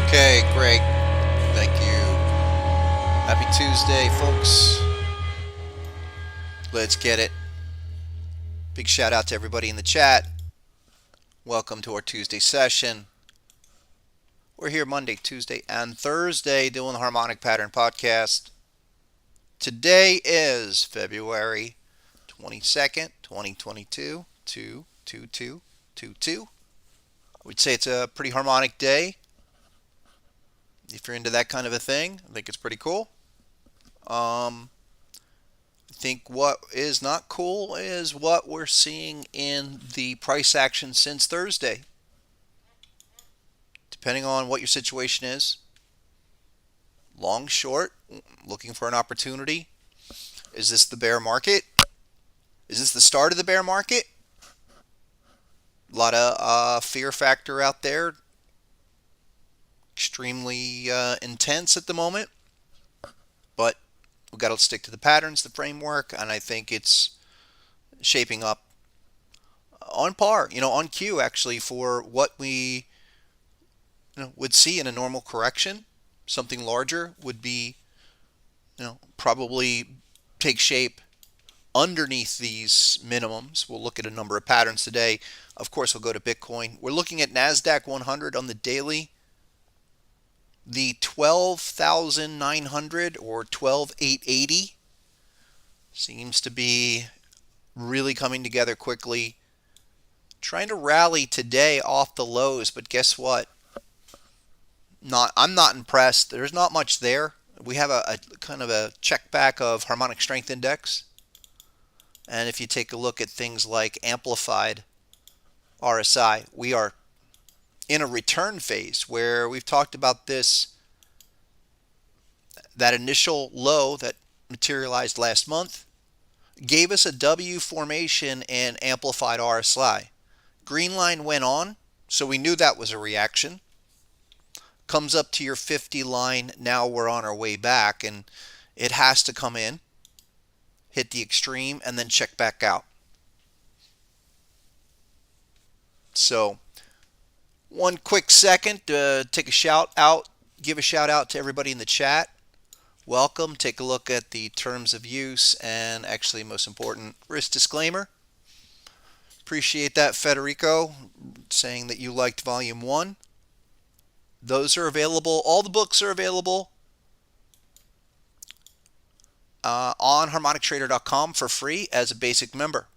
Okay, great. Thank you. Happy Tuesday, folks. Let's get it. Big shout out to everybody in the chat. Welcome to our Tuesday session. We're here Monday, Tuesday, and Thursday doing the Harmonic Pattern Podcast. Today is February 22nd, 2022, 2/22/22. I would say it's a pretty harmonic day. If you're into that kind of a thing, I think it's pretty cool. I think what is not cool is what we're seeing in the price action since Thursday. Depending on what your situation is, long, short, looking for an opportunity. Is this the bear market? Is this the start of the bear market? A lot of fear factor out there. Extremely intense at the moment. But we've got to stick to the patterns, the framework, and I think it's shaping up on par, on cue actually for what we would see in a normal correction. Something larger would be, probably take shape underneath these minimums. We'll look at a number of patterns today. Of course, we'll go to Bitcoin. We're looking at NASDAQ 100 on the daily. The 12,900 or 12,880 seems to be really coming together quickly. Trying to rally today off the lows, but guess what? I'm not impressed. There's not much there. We have a kind of a check back of Harmonic Strength Index. And if you take a look at things like amplified RSI, we are in a return phase where we've talked about this, that initial low that materialized last month gave us a W formation and amplified RSI. Green line went on, so we knew that was a reaction. comes up to your 50 line. Now we're on our way back, and it has to come in, hit the extreme, and then check back out. So one quick second to take a shout out, give a shout out to everybody in the chat. Welcome. Take a look at the terms of use and, actually most important, risk disclaimer. Appreciate that, Federico, saying that you liked volume 1. Those are available. All the books are available on harmonictrader.com for free as a basic member.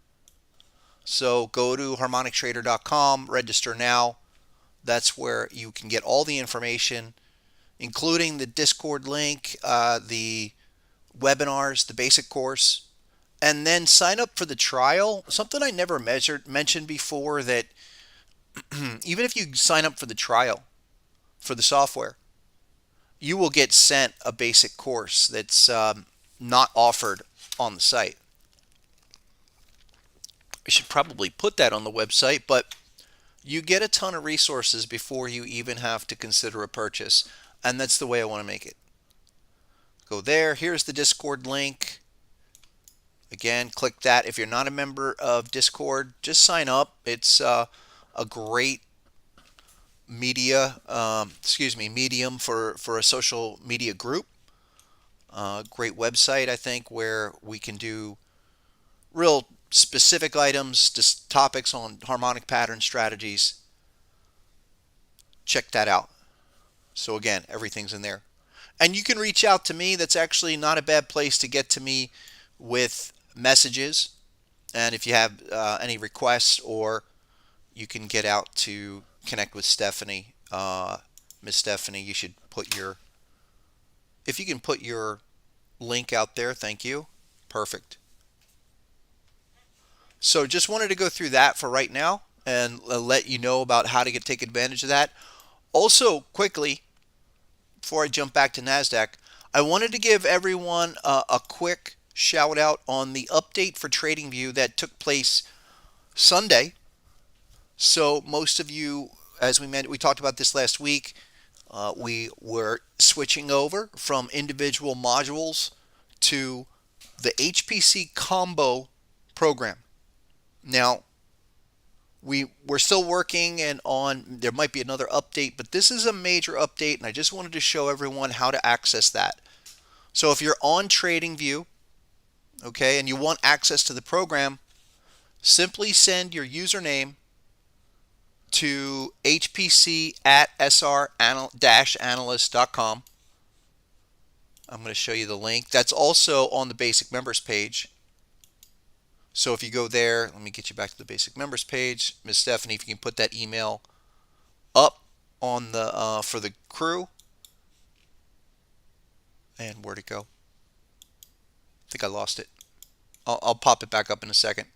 So go to harmonictrader.com, register now. That's where you can get all the information, including the Discord link, the webinars, the basic course, and then sign up for the trial. Something I never mentioned before, that even if you sign up for the trial for the software, you will get sent a basic course that's not offered on the site. I should probably put that on the website, but you get a ton of resources before you even have to consider a purchase, and that's the way I want to make it. Go there. Here's the Discord link. Again, click that. If you're not a member of Discord, just sign up. It's a great medium for a social media group. Great website, I think, where we can do real specific items, just topics on harmonic pattern strategies. Check that out. So again, everything's in there. And you can reach out to me. That's actually not a bad place to get to me with messages. And if you have any requests, or you can get out to connect with Stephanie. Miss Stephanie, you should put your, if you can put your link out there, thank you. Perfect. So just wanted to go through that for right now and let you know about how to take advantage of that. Also, quickly, before I jump back to NASDAQ, I wanted to give everyone a quick shout out on the update for TradingView that took place Sunday. So most of you, as we talked about this last week, we were switching over from individual modules to the HPC combo program. Now, we're still working and on, there might be another update, but this is a major update, and I just wanted to show everyone how to access that. So if you're on TradingView, okay, and you want access to the program, simply send your username to hpc@sr-analyst.com. I'm going to show you the link. That's also on the basic members page. So if you go there, let me get you back to the basic members page. Ms. Stephanie, if you can put that email up on the for the crew. And where'd it go? I think I lost it. I'll pop it back up in a second.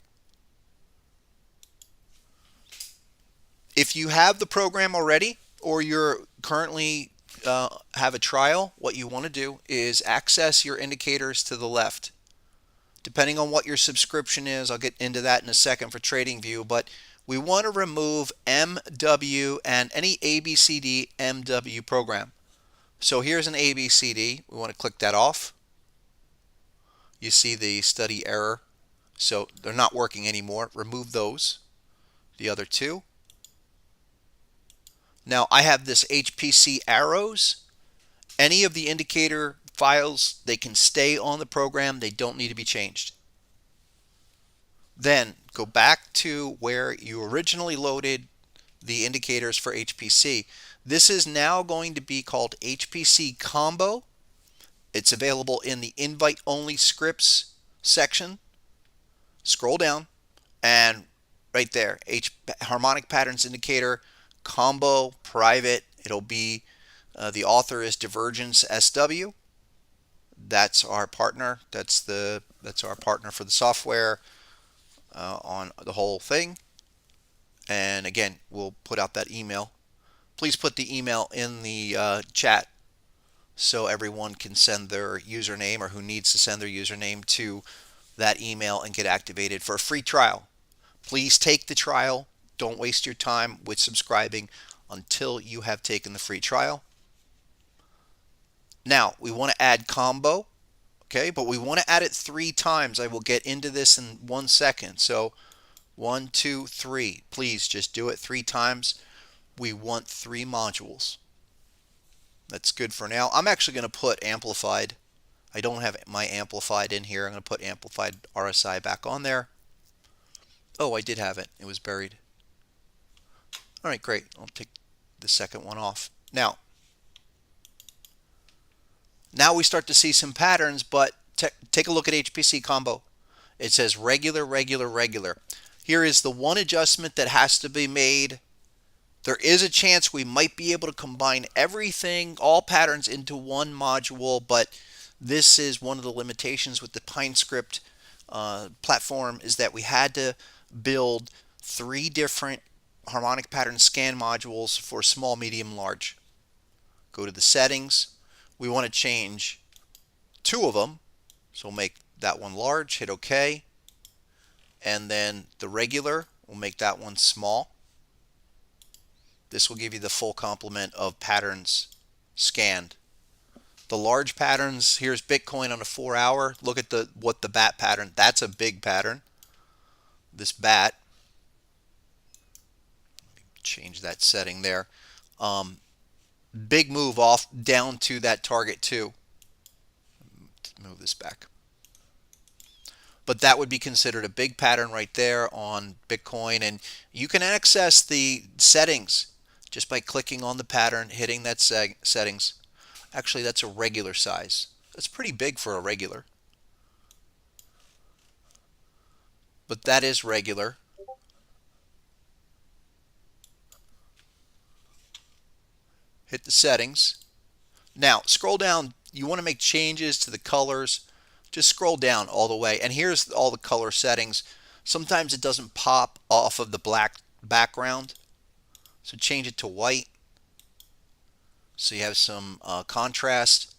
If you have the program already, or you're currently have a trial, what you want to do is access your indicators to the left. Depending on what your subscription is, I'll get into that in a second for TradingView, but we want to remove MW and any ABCD MW program. So here's an ABCD. We want to click that off. You see the study error. So they're not working anymore. Remove those. The other two. Now I have this HPC arrows. Any of the indicator files, they can stay on the program. They don't need to be changed. Then go back to where you originally loaded the indicators for HPC. This is now going to be called HPC Combo. It's available in the invite only scripts section. Scroll down and right there, Harmonic Patterns Indicator Combo Private. It'll be the author is Divergence SW. That's our partner. That's our partner for the software on the whole thing. And again, we'll put out that email. Please put the email in the chat so everyone can send their username, or who needs to send their username to that email and get activated for a free trial. Please take the trial. Don't waste your time with subscribing until you have taken the free trial. Now we want to add combo, okay, but we want to add it 3 times. I will get into this in 1 second. So 1, 2, 3. Please just do it 3 times. We want 3 modules. That's good for now. I'm actually going to put amplified. I don't have my amplified in here. I'm going to put amplified RSI back on there. Oh, I did have it. It was buried. All right, great. I'll take the second one off. Now we start to see some patterns, but take a look at HPC combo. It says regular, regular, regular. Here is the one adjustment that has to be made. There is a chance we might be able to combine everything, all patterns, into one module, but this is one of the limitations with the PineScript platform, is that we had to build 3 different harmonic pattern scan modules for small, medium, large. Go to the settings. We want to change 2 of them. So we'll make that one large, hit OK. And then the regular, we'll make that one small. This will give you the full complement of patterns scanned. The large patterns, here's Bitcoin on a 4-hour. Look at what the bat pattern, that's a big pattern. This bat, change that setting there. Big move off down to that target too. Move this back. But that would be considered a big pattern right there on Bitcoin. And you can access the settings just by clicking on the pattern, hitting that settings. Actually, that's a regular size. That's pretty big for a regular. But that is regular. Hit the settings. Now, scroll down. You want to make changes to the colors. Just scroll down all the way. And here's all the color settings. Sometimes it doesn't pop off of the black background. So change it to white. So you have some contrast.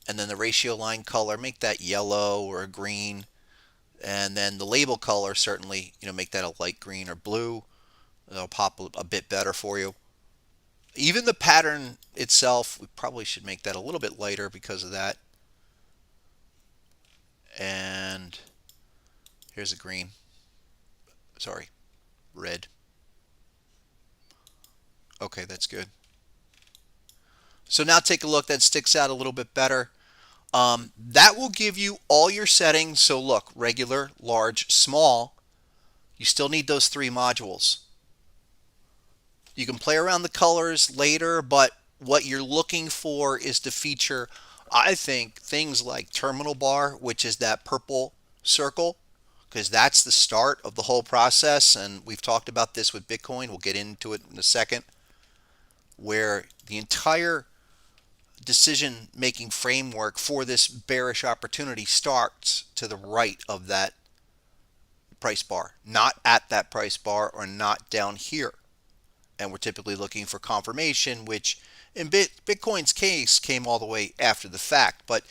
And then the ratio line color, make that yellow or a green. And then the label color, certainly, make that a light green or blue. It'll pop a bit better for you. Even the pattern itself, we probably should make that a little bit lighter because of that. And here's a green. Sorry, red. Okay, that's good. So now take a look. That sticks out a little bit better. That will give you all your settings. So look, regular, large, small. You still need those 3 modules. You can play around the colors later, but what you're looking for is to feature, I think, things like terminal bar, which is that purple circle, because that's the start of the whole process. And we've talked about this with Bitcoin. We'll get into it in a second, where the entire decision-making framework for this bearish opportunity starts to the right of that price bar, not at that price bar or not down here. And we're typically looking for confirmation, which in Bitcoin's case came all the way after the fact. But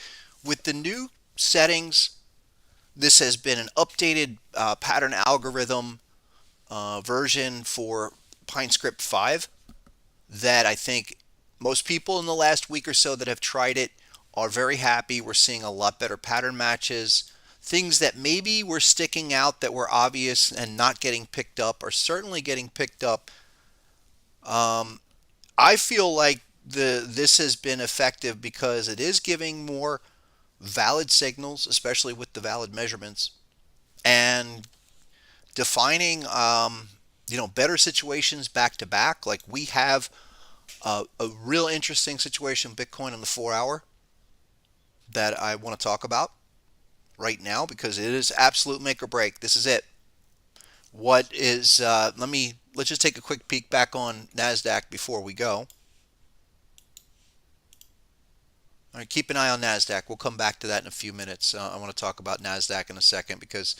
with the new settings, this has been an updated pattern algorithm version for PineScript 5 that I think most people in the last week or so that have tried it are very happy. We're seeing a lot better pattern matches. Things that maybe were sticking out that were obvious and not getting picked up are certainly getting picked up. I feel like this has been effective because it is giving more valid signals, especially with the valid measurements, and defining better situations back to back. Like we have a real interesting situation Bitcoin on the 4-hour that I want to talk about right now because it is absolute make or break. This is it. What is let's just take a quick peek back on NASDAQ before we go. All right, keep an eye on NASDAQ. We'll come back to that in a few minutes. I want to talk about NASDAQ in a second because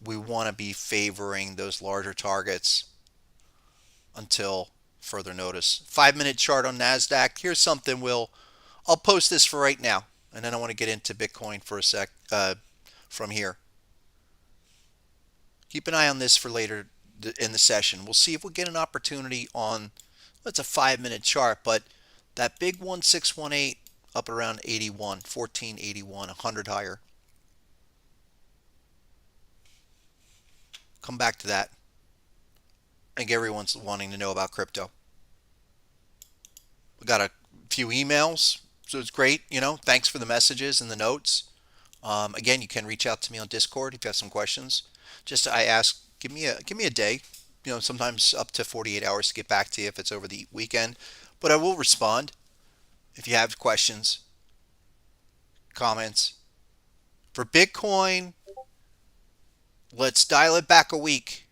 we want to be favoring those larger targets until further notice. 5-minute chart on NASDAQ. Here's something I'll post this for right now, and then I want to get into Bitcoin for a sec from here. Keep an eye on this for later in the session. We'll see if we get an opportunity on, that's a 5-minute chart, but that big 1618 up around 81, 1481, 100 higher. Come back to that. I think everyone's wanting to know about crypto. We got a few emails, so it's great. Thanks for the messages and the notes. Again, you can reach out to me on Discord if you have some questions. Just I ask, give me a day. Sometimes up to 48 hours to get back to you if it's over the weekend. But I will respond if you have questions, comments. For Bitcoin, let's dial it back a week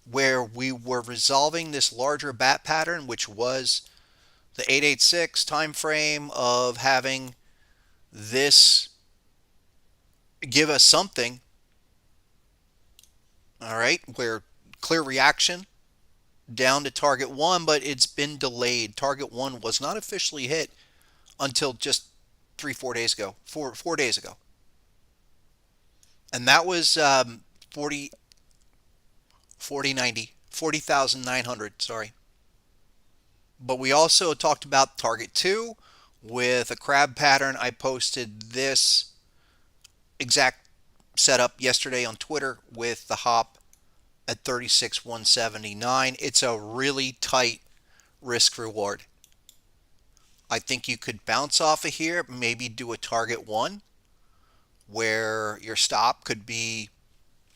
where we were resolving this larger bat pattern, which was the 886 time frame of having this give us something. All right, where clear reaction down to target 1, but it's been delayed. Target 1 was not officially hit until just 3-4 days ago, 4 days ago. And that was 40,900, sorry. But we also talked about target 2 with a crab pattern. I posted this exact setup yesterday on Twitter with the hop at 36,179. It's a really tight risk reward. I think you could bounce off of here, maybe do a target 1 where your stop could be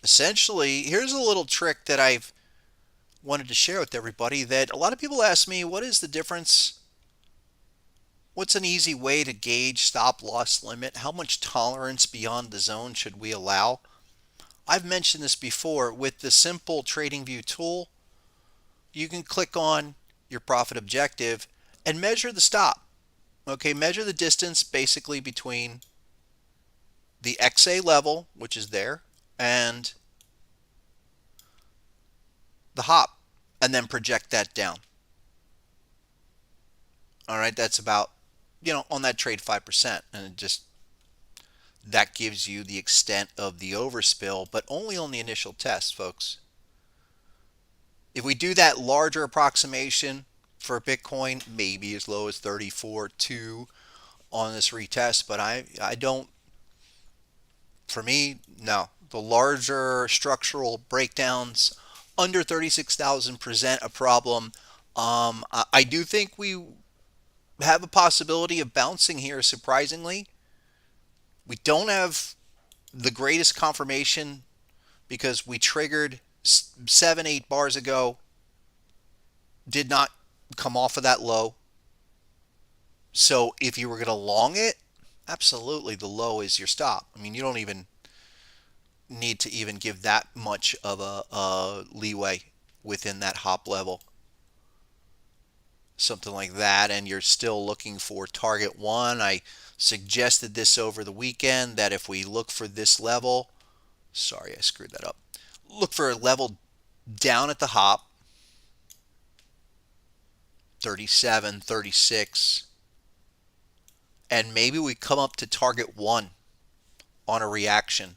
essentially, here's a little trick that I've wanted to share with everybody, that a lot of people ask me, what is the difference? What's an easy way to gauge stop loss limit? How much tolerance beyond the zone should we allow? I've mentioned this before. With the simple TradingView tool, you can click on your profit objective and measure the stop. Okay, measure the distance basically between the XA level, which is there, and the hop, and then project that down. All right, that's about, on that trade 5%, and it just, that gives you the extent of the overspill, but only on the initial test, folks. If we do that larger approximation for Bitcoin, maybe as low as 34.2 on this retest, but I don't, for me, no. The larger structural breakdowns under 36,000 present a problem. I do think we have a possibility of bouncing here, surprisingly. We don't have the greatest confirmation because we triggered 7-8 bars ago, did not come off of that low. So if you were going to long it, absolutely the low is your stop. I mean, you don't even need to even give that much of a leeway within that hop level. Something like that, and you're still looking for target 1. I suggested this over the weekend that if we look for this level, sorry, I screwed that up. Look for a level down at the hop, 37, 36, and maybe we come up to target 1 on a reaction.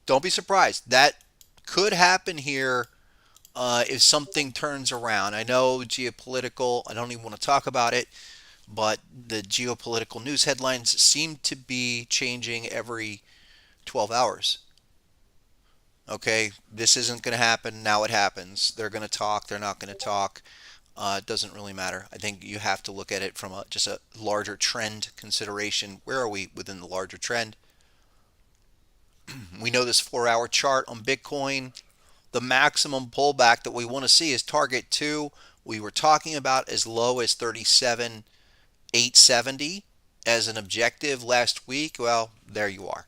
Don't be surprised. That could happen here if something turns around. I know geopolitical, I don't even want to talk about it, but the geopolitical news headlines seem to be changing every 12 hours. Okay, this isn't going to happen, now it happens. They're going to talk, they're not going to talk. It doesn't really matter. I think you have to look at it from just a larger trend consideration. Where are we within the larger trend? We know this 4-hour chart on Bitcoin. The maximum pullback that we want to see is target 2. We were talking about as low as 37,870 as an objective last week. Well, there you are.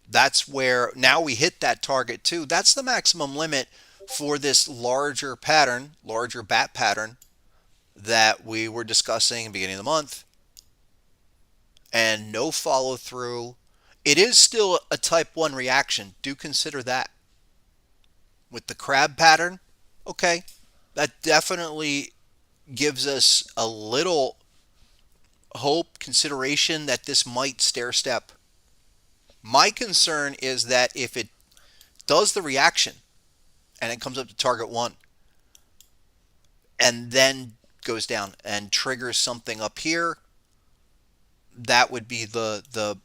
That's where now we hit that target 2. That's the maximum limit for this larger pattern, larger bat pattern that we were discussing at the beginning of the month. And no follow through. It is still a type 1 reaction. Do consider that. With the crab pattern, okay, that definitely gives us a little hope, consideration that this might stair step. My concern is that if it does the reaction and it comes up to target 1, and then goes down and triggers something up here, that would be the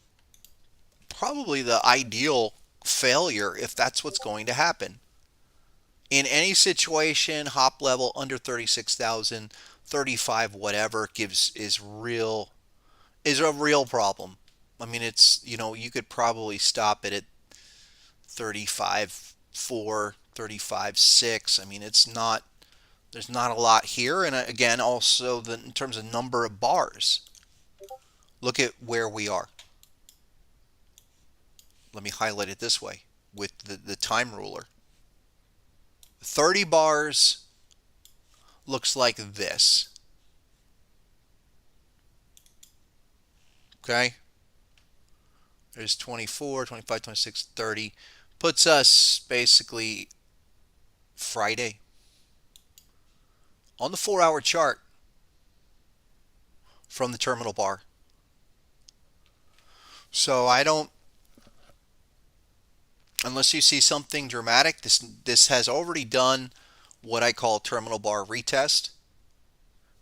probably the ideal failure if that's what's going to happen. In any situation, hop level under 36,000, 35 whatever gives is a real problem. I mean, it's, you could probably stop it at 35.4, 35.6. I mean, there's not a lot here. And again, also in terms of number of bars, look at where we are. Let me highlight it this way with the time ruler. 30 bars looks like this. Okay? There's 24, 25, 26, 30. Puts us basically Friday on the 4-hour chart from the terminal bar. So I don't, unless you see something dramatic, this has already done what I call terminal bar retest.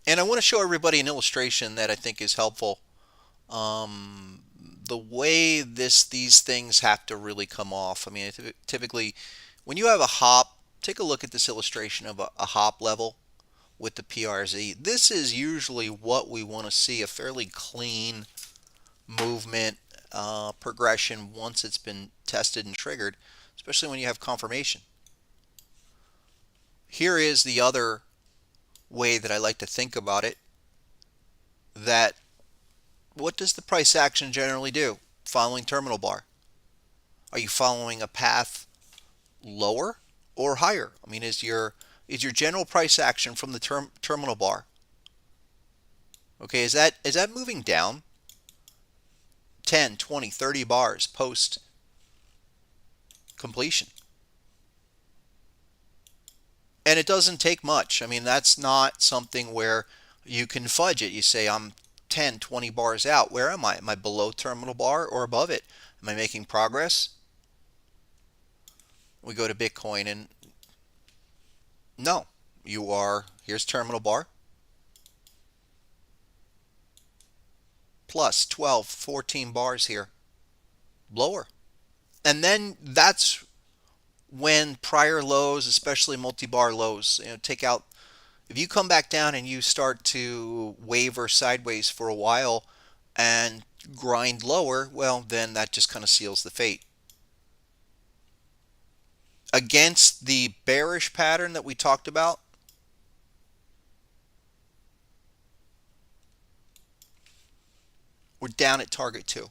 And I want to show everybody an illustration that I think is helpful. The way these things have to really come off. I mean, typically, when you have a hop, take a look at this illustration of a hop level with the PRZ. This is usually what we want to see, a fairly clean movement progression once it's been tested and triggered, especially when you have confirmation. Here is the other way that I like to think about it, that what does the price action generally do following terminal bar? Are you following a path lower or higher? I mean, is your general price action from the terminal bar, okay, is that moving down 10, 20, 30 bars post completion? And it doesn't take much. I mean, that's not something where you can fudge it. You say, I'm 10, 20 bars out. Where am I? Am I below terminal bar or above it? Am I making progress? We go to Bitcoin and no, you are, here's terminal bar, plus 12, 14 bars here, lower. And then that's when prior lows, especially multi-bar lows, take out, if you come back down and you start to waver sideways for a while and grind lower, well, then that just kind of seals the fate. Against the bearish pattern that we talked about, we're down at target 2.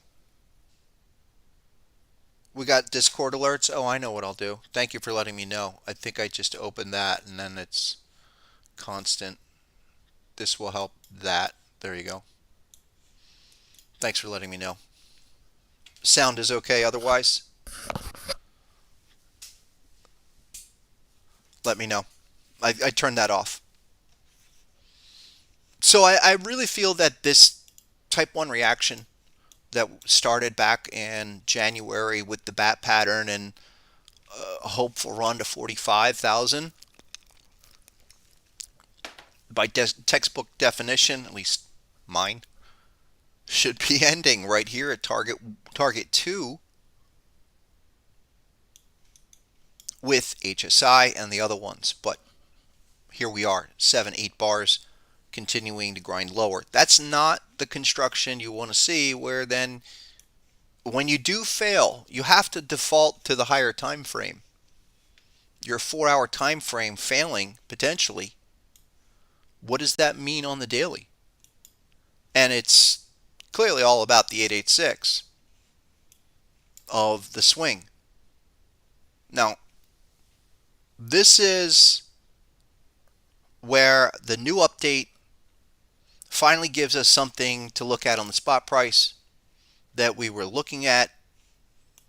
We got Discord alerts. Oh, I know what I'll do. Thank you for letting me know. I think I just opened that and then it's constant. This will help that. There you go. Thanks for letting me know. Sound is okay otherwise? Let me know. I turned that off. So I really feel that this type 1 reaction that started back in January with the bat pattern and a hopeful run to 45,000, by textbook definition, at least mine, should be ending right here at target 2 with HSI and the other ones. But here we are, 7, 8 bars continuing to grind lower. That's not the construction you want to see, where then when you do fail, you have to default to the higher time frame. Your 4-hour time frame failing potentially, what does that mean on the daily? And it's clearly all about the 886 of the swing. Now, this is where the new update finally gives us something to look at on the spot price that we were looking at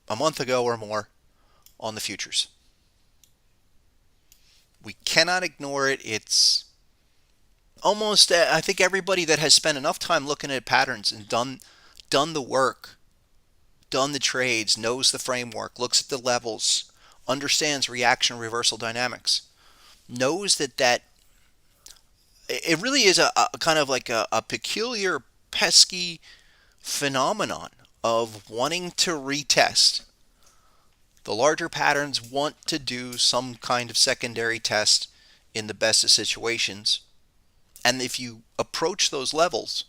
a month ago or more on the futures. We cannot ignore it. It's almost, I think everybody that has spent enough time looking at patterns and done the work, done the trades, knows the framework, looks at the levels, understands reaction reversal dynamics, knows that it really is a kind of like a peculiar, pesky phenomenon of wanting to retest. The larger patterns want to do some kind of secondary test in the best of situations. And if you approach those levels,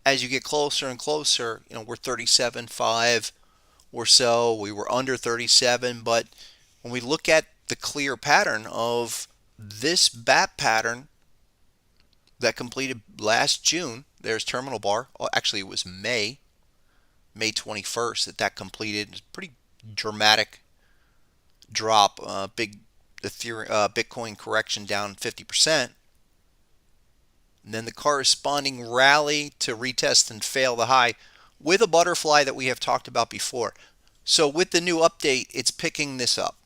as you get closer and closer, we're 37.5 or so. We were under 37, but when we look at the clear pattern of this BAT pattern that completed last June, there's terminal bar. Actually, it was May 21st that completed. Pretty dramatic drop, big Ethereum, Bitcoin correction down 50%. And then the corresponding rally to retest and fail the high with a butterfly that we have talked about before. So with the new update, it's picking this up.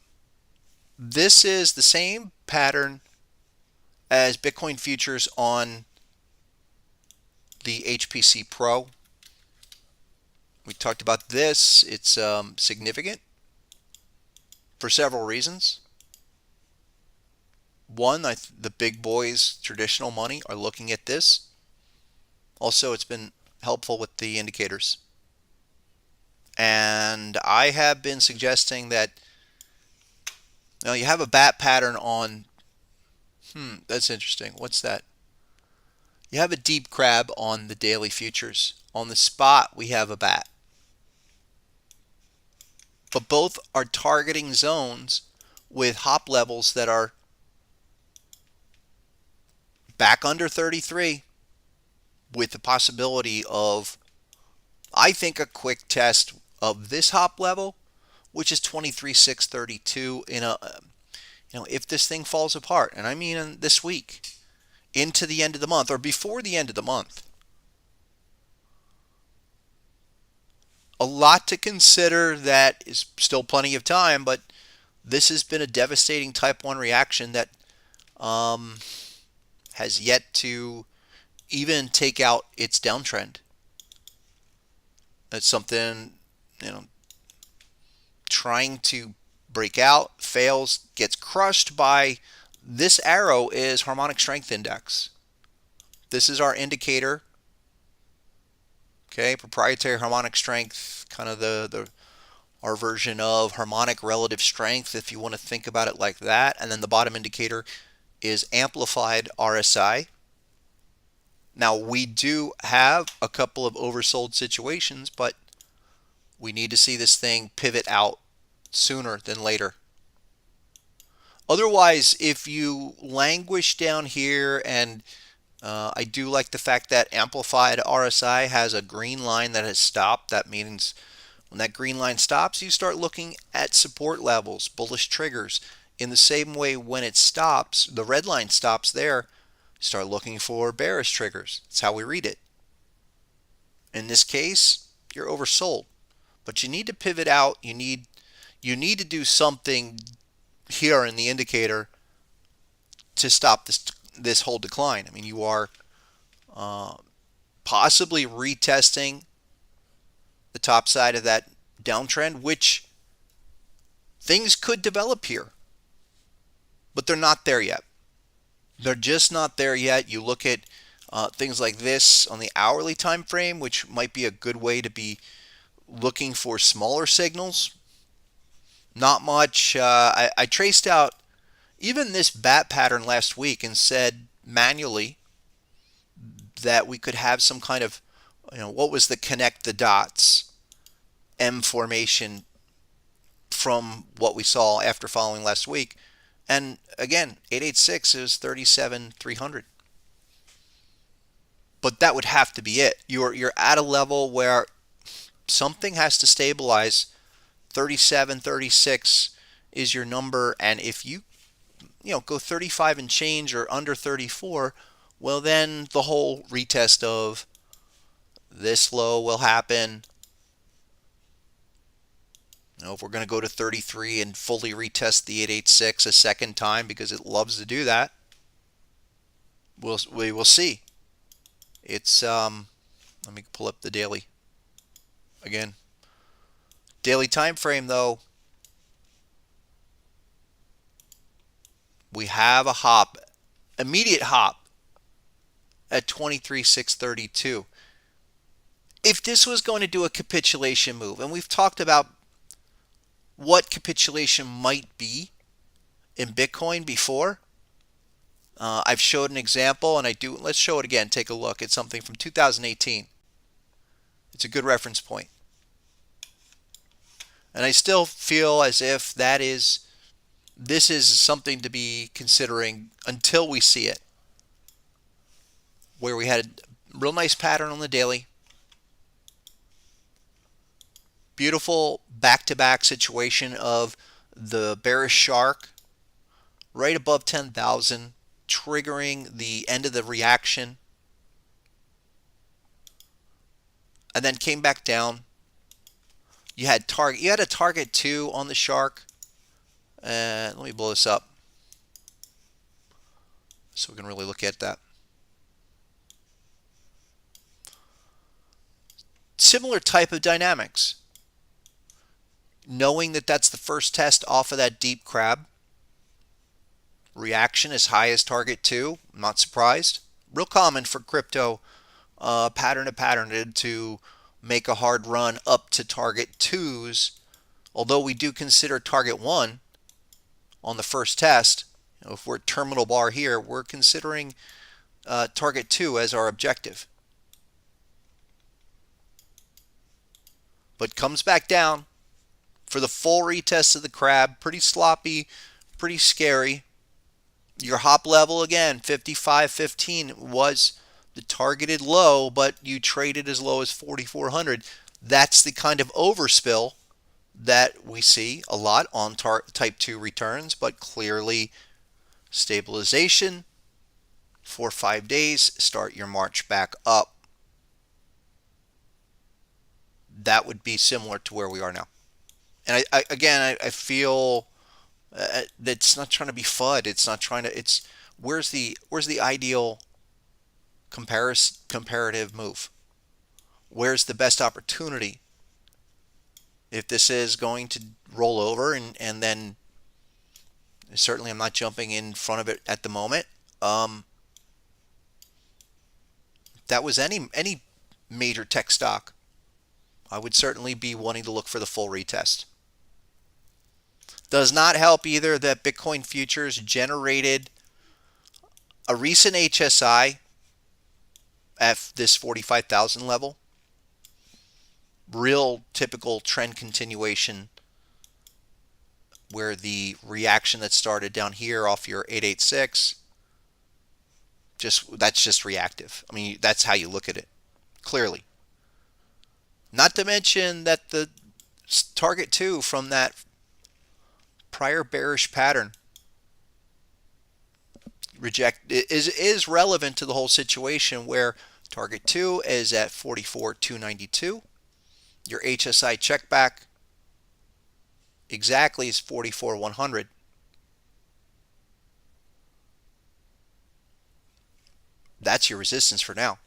This is the same pattern as Bitcoin futures on the HPC Pro. We talked about this. It's significant for several reasons. One, the big boys, traditional money, are looking at this. Also, it's been helpful with the indicators. And I have been suggesting that you have a bat pattern on, that's interesting. What's that? You have a deep crab on the daily futures. On the spot, we have a bat. But both are targeting zones with hop levels that are back under 33 with the possibility of, I think, a quick test of this hop level, which is 23,632 in a, if this thing falls apart, and I mean this week, into the end of the month or before the end of the month. A lot to consider. That is still plenty of time, but this has been a devastating type 1 reaction that has yet to even take out its downtrend. That's something, trying to break out, fails, gets crushed by this arrow is Harmonic Strength Index. This is our indicator. Okay, proprietary harmonic strength, kind of our version of harmonic relative strength, if you want to think about it like that. And then the bottom indicator is amplified RSI. Now, we do have a couple of oversold situations, but we need to see this thing pivot out sooner than later. Otherwise, if you languish down here, and I do like the fact that amplified RSI has a green line that has stopped. That means when that green line stops, you start looking at support levels, bullish triggers. In the same way, when it stops, the red line stops there, start looking for bearish triggers. That's how we read it. In this case, you're oversold, but you need to pivot out. You need to do something here in the indicator to stop this whole decline. I mean, you are possibly retesting the top side of that downtrend, which things could develop here, but they're not there yet. They're just not there yet. You look at things like this on the hourly time frame, which might be a good way to be looking for smaller signals. Not much. I traced out even this bat pattern last week and said manually that we could have some kind of, what was the connect the dots M formation from what we saw after following last week. And again, 886 is 37,300. But that would have to be it. You're at a level where something has to stabilize. 37, 36 is your number, and if you go 35 and change or under 34, well, then the whole retest of this low will happen. If we're going to go to 33 and fully retest the 886 a second time because it loves to do that, we will see. It's let me pull up the daily again. Daily time frame, though, we have a hop, immediate hop at 23,632. If this was going to do a capitulation move, and we've talked about what capitulation might be in Bitcoin before, I've showed an example, and let's show it again. Take a look. It's something from 2018. It's a good reference point. And I still feel as if this is something to be considering until we see it. Where we had a real nice pattern on the daily. Beautiful back-to-back situation of the bearish shark right above 10,000, triggering the end of the reaction, and then came back down. You had a target 2 on the shark. And let me blow this up so we can really look at that. Similar type of dynamics. Knowing that that's the first test off of that deep crab. Reaction as high as target 2. I'm not surprised. Real common for crypto pattern to pattern to make a hard run up to target 2s. Although we do consider target 1 on the first test. If we're at terminal bar here, we're considering target 2 as our objective. But comes back down for the full retest of the crab. Pretty sloppy, pretty scary. Your hop level again, 55.15 was the targeted low, but you traded as low as 4,400. That's the kind of overspill that we see a lot on type 2 returns, but clearly stabilization for 5 days. Start your march back up. That would be similar to where we are now. And I feel that's not trying to be FUD. It's not trying to. It's where's the ideal comparative move? Where's the best opportunity? If this is going to roll over and then certainly I'm not jumping in front of it at the moment. That was any major tech stock, I would certainly be wanting to look for the full retest. Does not help either that Bitcoin futures generated a recent HSI at this 45,000 level. Real typical trend continuation where the reaction that started down here off your 886, that's just reactive. I mean, that's how you look at it, clearly. Not to mention that the target 2 from that prior bearish pattern is relevant to the whole situation where target 2 is at 44,292. Your HSI checkback exactly is 44,100. That's your resistance for now.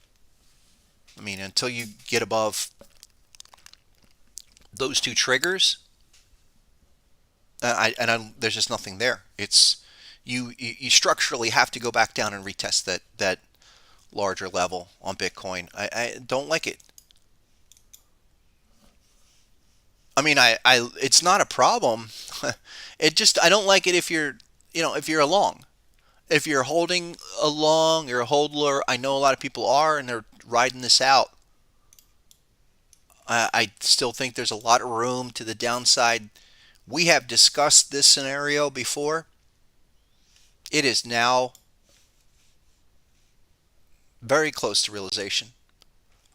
I mean, until you get above those two triggers, there's just nothing there. It's you structurally have to go back down and retest that larger level on Bitcoin. I don't like it. I mean, it's not a problem. I don't like it if you're a long. If you're holding a long, you're a hodler. I know a lot of people are, and they're riding this out. I still think there's a lot of room to the downside. We have discussed this scenario before. It is now very close to realization.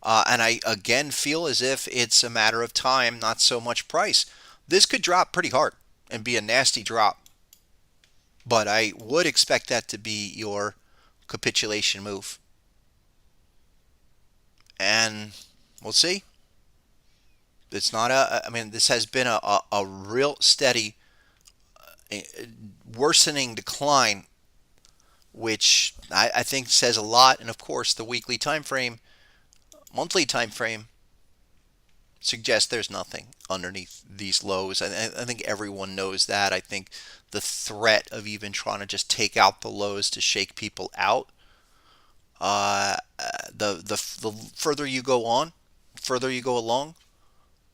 And I again feel as if it's a matter of time, not so much price. This could drop pretty hard and be a nasty drop. But I would expect that to be your capitulation move. And we'll see. It's not this has been a real steady worsening decline, which I think says a lot. And of course, the weekly time frame, monthly time frame, suggest there's nothing underneath these lows. I think everyone knows that. I think the threat of even trying to just take out the lows to shake people out, the further you go on, further you go along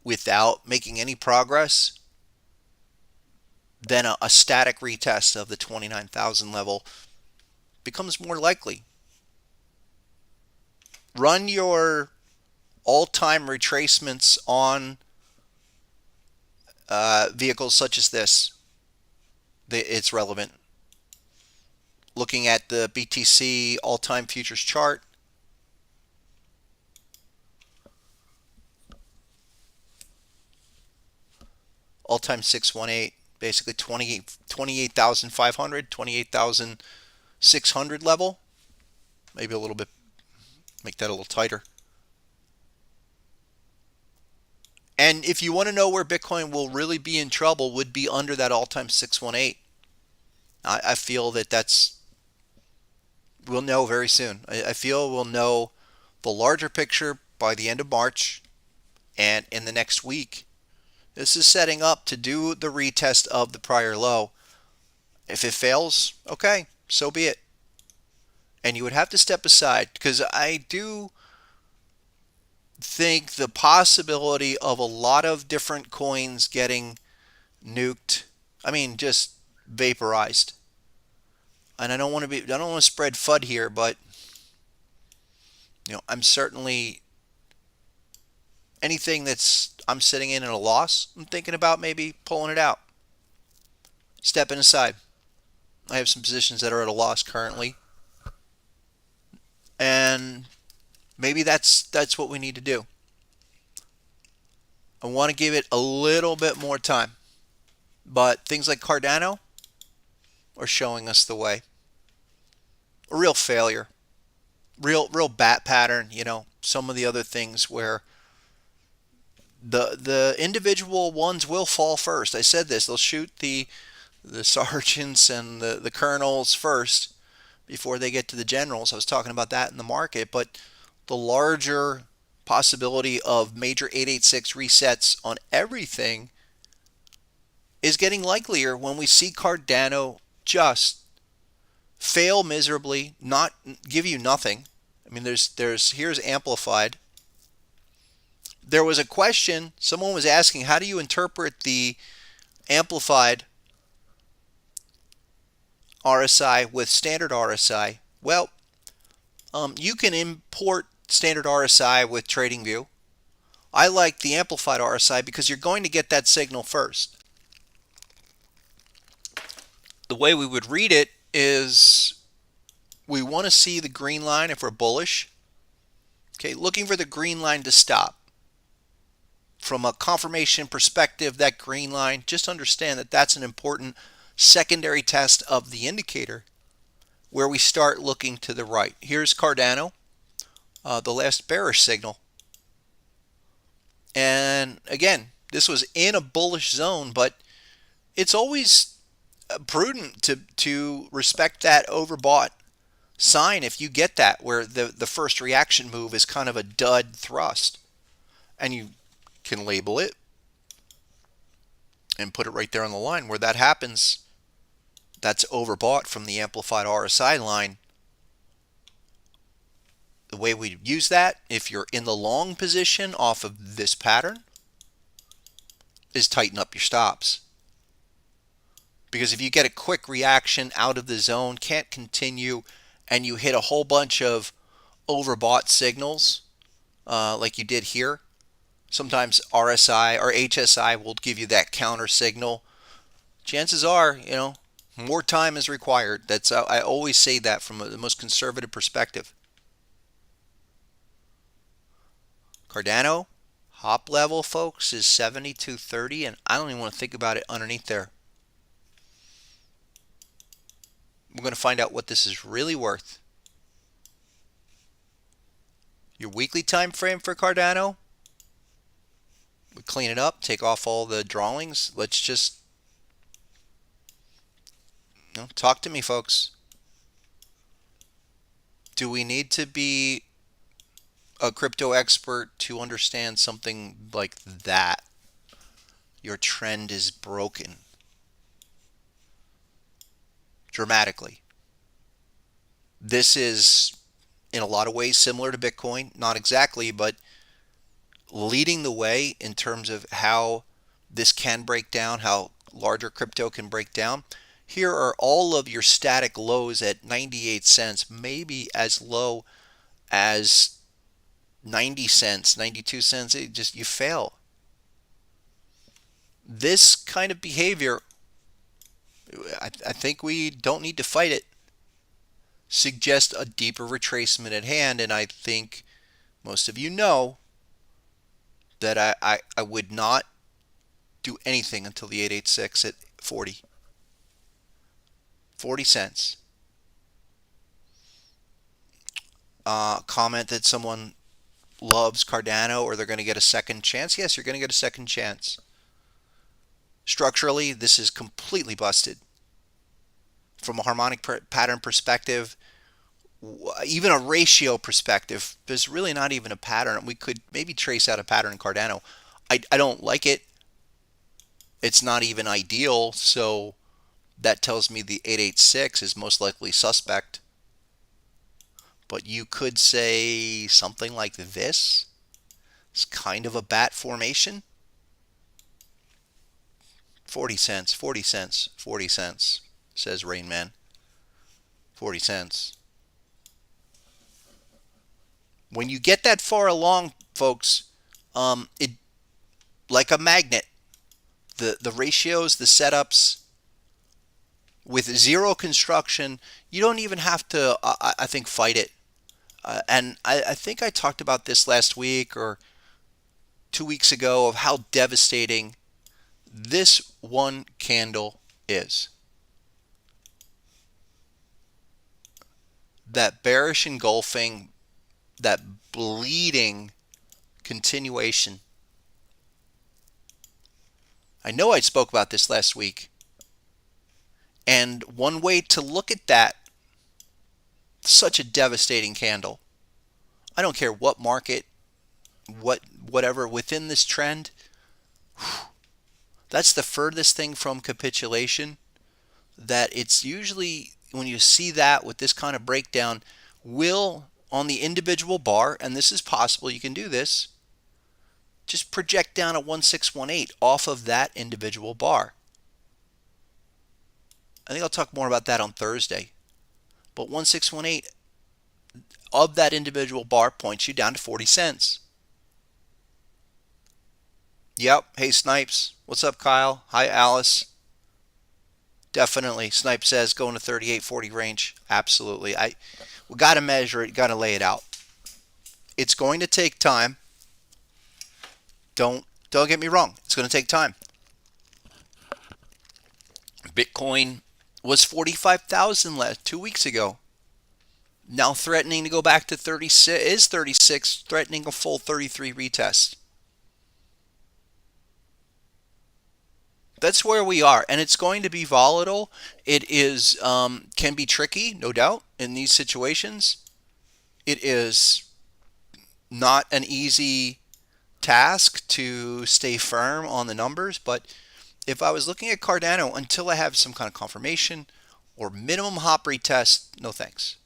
without making any progress, then a static retest of the 29,000 level becomes more likely. Run your all-time retracements on vehicles such as this. It's relevant. Looking at the BTC all-time futures chart, all-time 618, basically 28,500, 28,600 level. Maybe a little bit, make that a little tighter. And if you want to know where Bitcoin will really be in trouble, would be under that all-time 618. I feel we'll know very soon. I feel we'll know the larger picture by the end of March and in the next week. This is setting up to do the retest of the prior low. If it fails, okay, so be it. And you would have to step aside, because I do think the possibility of a lot of different coins getting nuked, just vaporized. And I don't want to spread FUD here, but I'm certainly, anything I'm sitting in a loss, I'm thinking about maybe pulling it out, stepping aside. I have some positions that are at a loss currently, and maybe that's what we need to do. I want to give it a little bit more time, but things like Cardano are showing us the way. A real failure, real bat pattern. Some of the other things where the individual ones will fall first. I said this. They'll shoot the sergeants and the colonels first before they get to the generals. I was talking about that in the market, but the larger possibility of major 886 resets on everything is getting likelier when we see Cardano just fail miserably, not give you nothing. Here's amplified. There was a question, someone was asking, how do you interpret the amplified RSI with standard RSI? Well, you can import standard RSI with TradingView. I like the amplified RSI because you're going to get that signal first. The way we would read it is we want to see the green line if we're bullish. Okay, looking for the green line to stop. From a confirmation perspective, that green line, just understand that that's an important secondary test of the indicator where we start looking to the right. Here's Cardano, the last bearish signal. And again, this was in a bullish zone, but it's always prudent to respect that overbought sign if you get that, where the first reaction move is kind of a dud thrust. And you can label it and put it right there on the line. Where that happens, that's overbought from the amplified RSI line. The way we use that, if you're in the long position off of this pattern, is tighten up your stops. Because if you get a quick reaction out of the zone, can't continue, and you hit a whole bunch of overbought signals, like you did here, sometimes RSI or HSI will give you that counter signal. Chances are, more time is required. I always say that from the most conservative perspective. Cardano, hop level, folks, is 72.30, and I don't even want to think about it underneath there. We're going to find out what this is really worth. Your weekly time frame for Cardano, we clean it up, take off all the drawings. Let's just talk to me, folks. Do we need to be a crypto expert to understand something like that. Your trend is broken dramatically. This is in a lot of ways similar to Bitcoin, not exactly, but leading the way in terms of how this can break down, how larger crypto can break down. Here are all of your static lows at 98 cents, maybe as low as 90 cents, 92 cents. It just, you fail. This kind of behavior, I think we don't need to fight it. Suggest a deeper retracement at hand, and I think most of you know that I would not do anything until the 886 at 40 cents. Comment that someone loves Cardano or they're going to get a second chance. Yes, you're going to get a second chance. Structurally, this is completely busted. From a harmonic pattern perspective, even a ratio perspective, there's really not even a pattern. We could maybe trace out a pattern in Cardano. I don't like it. It's not even ideal, so that tells me the 886 is most likely suspect. But you could say something like this. It's kind of a bat formation. 40 cents, 40 cents, 40 cents, says Rain Man. 40 cents. When you get that far along, folks, it like a magnet. The ratios, the setups, with zero construction, you don't even have to, I think, fight it. And I think I talked about this last week or 2 weeks ago of how devastating this one candle is. That bearish engulfing, that bleeding continuation. I know I spoke about this last week. And one way to look at that, such a devastating candle. I don't care what market, whatever within this trend. That's the furthest thing from capitulation. That it's usually when you see that with this kind of breakdown, will on the individual bar, and this is possible, you can do this, just project down a 1618 off of that individual bar. I think I'll talk more about that on Thursday. But 1618 of that individual bar points you down to 40 cents. Yep. Hey, Snipes. What's up, Kyle? Hi, Alice. Definitely. Snipe says going to 38.40 range. Absolutely. We got to measure it. Got to lay it out. It's going to take time. Don't get me wrong. It's going to take time. Bitcoin was 45,000 last 2 weeks ago. Now threatening to go back to 36, is 36, threatening a full 33 retest. That's where we are, and it's going to be volatile. It is can be tricky, no doubt, in these situations. It is not an easy task to stay firm on the numbers, but if I was looking at Cardano until I have some kind of confirmation or minimum hop retest, no thanks.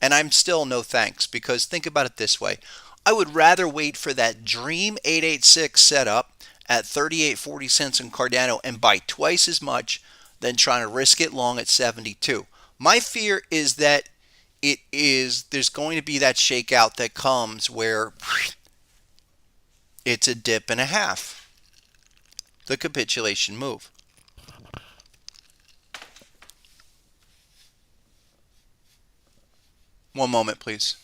And I'm still no thanks, because think about it this way. I would rather wait for that dream 886 setup at 38.40 cents in Cardano and buy twice as much than trying to risk it long at 72. My fear is that there's going to be that shakeout that comes where it's a dip and a half. The capitulation move. One moment, please.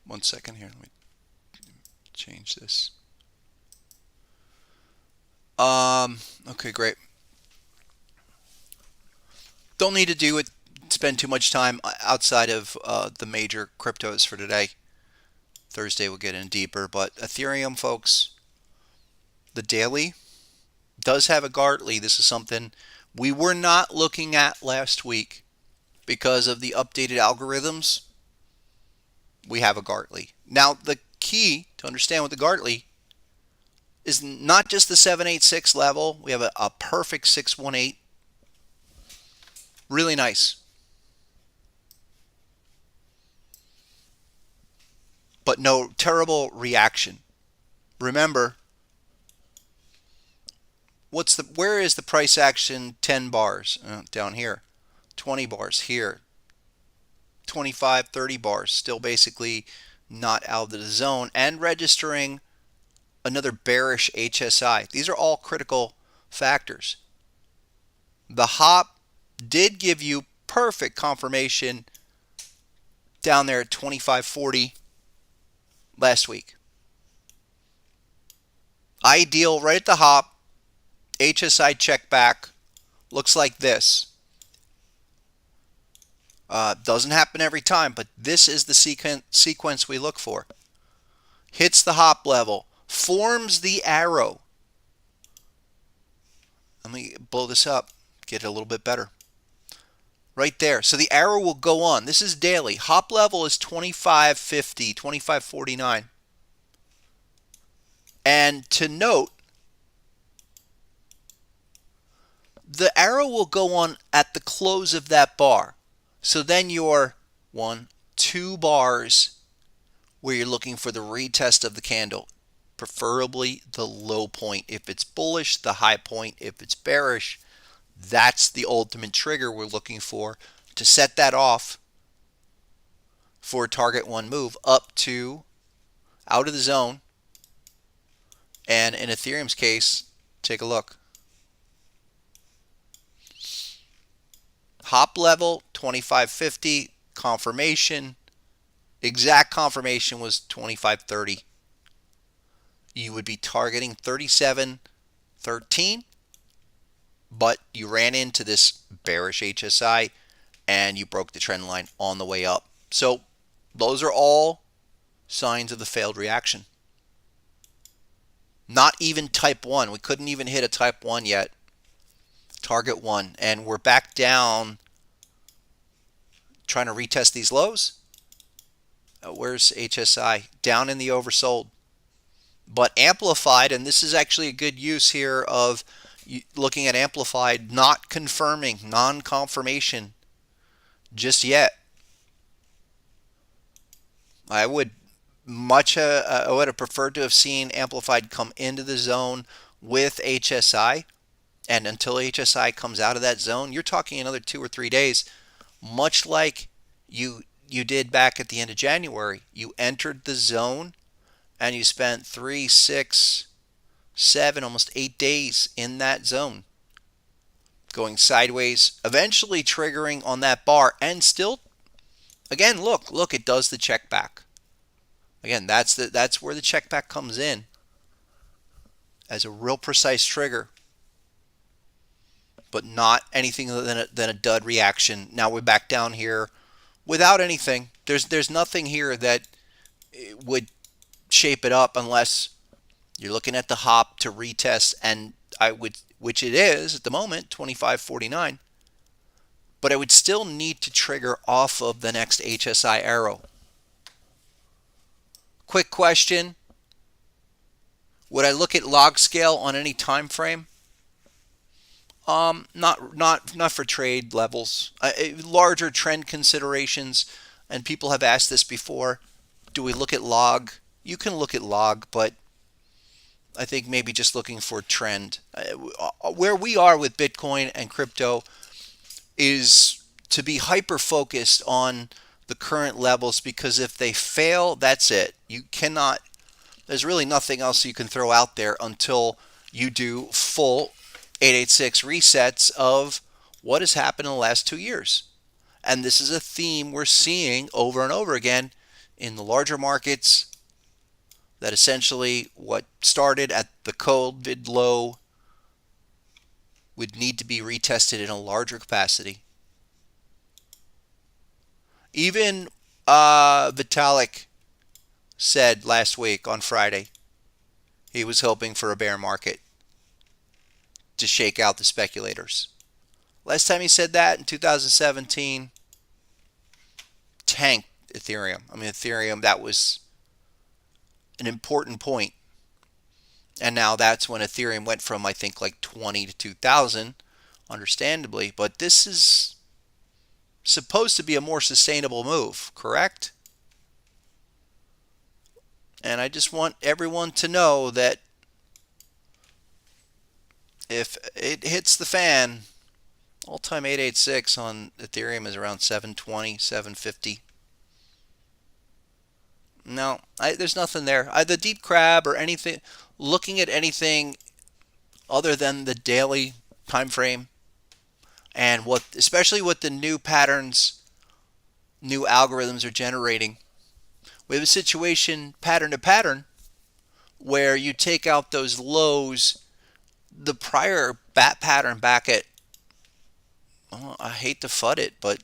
1 second here. Let me change this. Okay, great. Don't need to spend too much time outside of the major cryptos for today. Thursday we'll get in deeper, but Ethereum, folks, the daily does have a Gartley. This is something we were not looking at last week because of the updated algorithms. we have a Gartley. Now, the key to understand with the Gartley is not just the 786 level. We have a perfect 618. Really nice. But no terrible reaction. Remember, where is the price action? 10 bars down here, 20 bars here, 25, 30 bars, still basically not out of the zone and registering another bearish HSI. These are all critical factors. The hop did give you perfect confirmation down there at 25.40 last week. Ideal right at the hop. HSI check back looks like this. Doesn't happen every time, but this is the sequence we look for. Hits the hop level, forms the arrow. Let me blow this up, get it a little bit better. Right there. So the arrow will go on. This is daily. Hop level is 25.50, 25.49. And to note, the arrow will go on at the close of that bar. So then your 1, 2 bars where you're looking for the retest of the candle, preferably the low point if it's bullish, the high point if it's bearish. That's the ultimate trigger we're looking for to set that off for a target 1 move up to out of the zone. And in Ethereum's case, take a look. Hop level 25.50, confirmation, exact confirmation was 25.30. You would be targeting 37.13, but you ran into this bearish HSI and you broke the trend line on the way up. So those are all signs of the failed reaction. Not even type 1. We couldn't even hit a type 1 yet. Target 1, and we're back down trying to retest these lows. Where's HSI? Down in the oversold, but amplified, and this is actually a good use here of looking at amplified, not confirming, non-confirmation just yet. I would have preferred to have seen amplified come into the zone with HSI. And until HSI comes out of that zone, you're talking another 2 or 3 days, much like you did back at the end of January. You entered the zone and you spent 3, 6, 7, almost 8 days in that zone, going sideways, eventually triggering on that bar, and still, again, look, it does the check back. Again, that's where the check back comes in as a real precise trigger, but not anything other than a dud reaction. Now we're back down here without anything. There's nothing here that would shape it up unless you're looking at the hop to retest, and which it is at the moment, 25.49. But I would still need to trigger off of the next HSI arrow. Quick question: would I look at log scale on any time frame? Not for trade levels. Larger trend considerations, and people have asked this before. Do we look at log? You can look at log, but I think maybe just looking for trend. Where we are with Bitcoin and crypto is to be hyper focused on the current levels, because if they fail, that's it. You cannot. There's really nothing else you can throw out there until you do full 886 resets of what has happened in the last 2 years. And this is a theme we're seeing over and over again in the larger markets, that essentially what started at the COVID low would need to be retested in a larger capacity. Even Vitalik said last week on Friday he was hoping for a bear market to shake out the speculators. Last time he said that in 2017, tanked Ethereum. I mean, Ethereum, that was an important point. And now that's when Ethereum went from, I think, like 20 to 2,000, understandably. But this is supposed to be a more sustainable move, correct? And I just want everyone to know that if it hits the fan, all-time 886 on Ethereum is around 720, 750. No, there's nothing there. The deep crab or anything, looking at anything other than the daily time frame and what, especially what the new patterns, new algorithms are generating. We have a situation pattern to pattern where you take out those lows, the prior bat pattern back at, oh, I hate to FUD it, but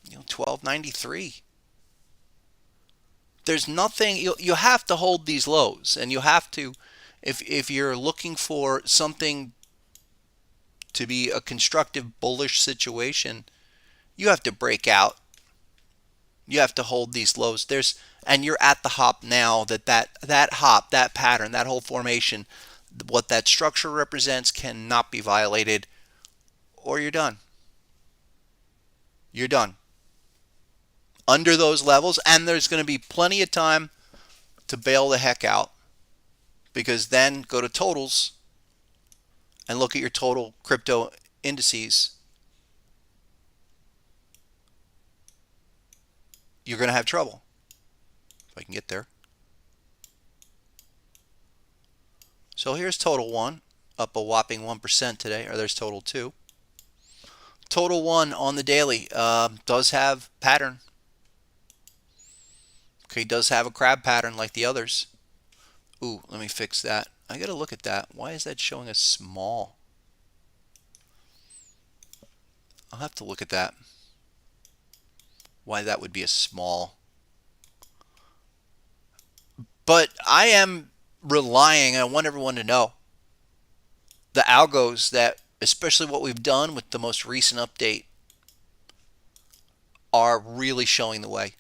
1293. There's nothing, you have to hold these lows, and you have to, if you're looking for something to be a constructive bullish situation, you have to break out. You have to hold these lows. And you're at the hop now, that hop, that pattern, that whole formation, what that structure represents cannot be violated, or you're done. You're done. Under those levels, and there's going to be plenty of time to bail the heck out, because then go to totals and look at your total crypto indices. You're going to have trouble. If I can get there. So here's total 1, up a whopping 1% today, or there's total 2. Total 1 on the daily does have pattern. Okay, does have a crab pattern like the others. Ooh, let me fix that. I got to look at that. Why is that showing a small? I'll have to look at that. Why that would be a small. But I am relying, I want everyone to know, the algos that, especially what we've done with the most recent update, are really showing the way.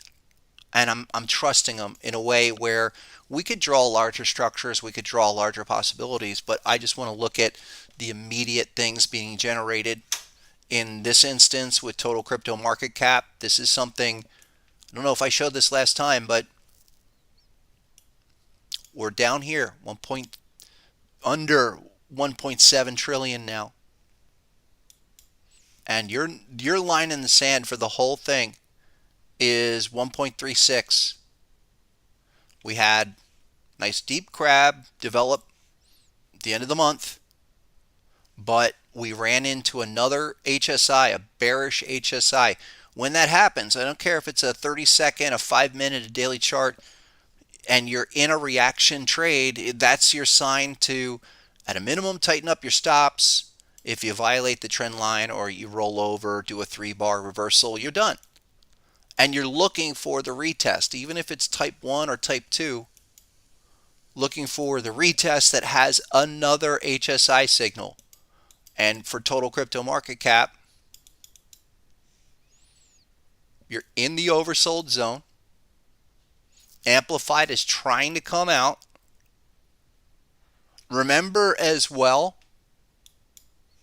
And I'm trusting them in a way where we could draw larger structures, we could draw larger possibilities, but I just want to look at the immediate things being generated. In this instance, with total crypto market cap, this is something, I don't know if I showed this last time, but we're down here, under 1.7 trillion now. And your line in the sand for the whole thing is 1.36. We had nice deep crab develop at the end of the month, but we ran into another HSI, a bearish HSI. When that happens, I don't care if it's a 30-second, a 5-minute, a daily chart, and you're in a reaction trade, that's your sign to, at a minimum, tighten up your stops. If you violate the trend line or you roll over, do a 3-bar reversal, you're done. And you're looking for the retest, even if it's type 1 or type 2, looking for the retest that has another HSI signal. And for total crypto market cap, you're in the oversold zone. Amplified is trying to come out. Remember as well,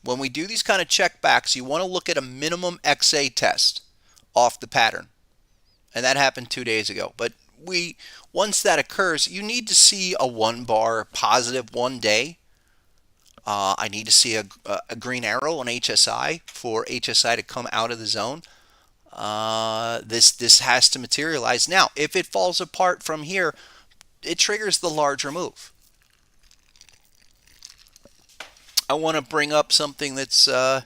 when we do these kind of checkbacks, you want to look at a minimum XA test off the pattern. And that happened 2 days ago. But once that occurs, you need to see a 1-bar positive one day. I need to see a green arrow on HSI for HSI to come out of the zone. This has to materialize. Now, if it falls apart from here, it triggers the larger move. I want to bring up something that's, let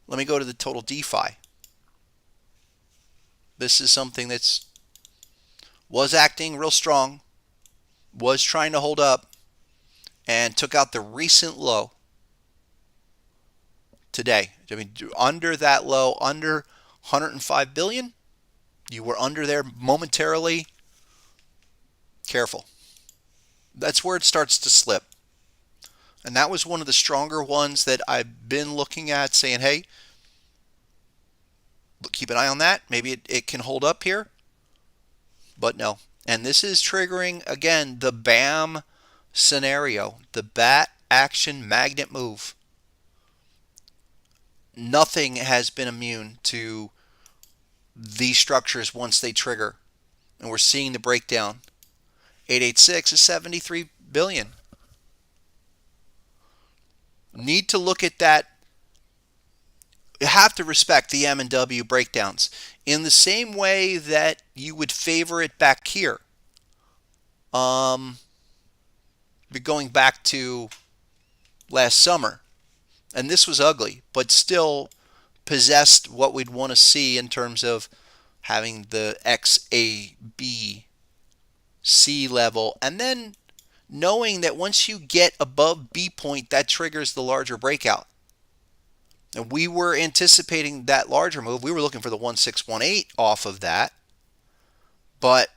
me go to the total DeFi. This is something that's was acting real strong, was trying to hold up, and took out the recent low today. I mean, under that low, under 105 billion, you were under there momentarily. Careful. That's where it starts to slip. And that was one of the stronger ones that I've been looking at, saying, hey, Keep an eye on that. Maybe it can hold up here, but no. And this is triggering, again, the BAM scenario, the bat action magnet move. Nothing has been immune to these structures once they trigger. And we're seeing the breakdown. 886 is 73 billion. Need to look at that. You have to respect the M and W breakdowns in the same way that you would favor it back here. Going back to last summer, and this was ugly, but still possessed what we'd want to see in terms of having the XABC level, and then knowing that once you get above B point, that triggers the larger breakout. And we were anticipating that larger move. We were looking for the 1618 off of that. But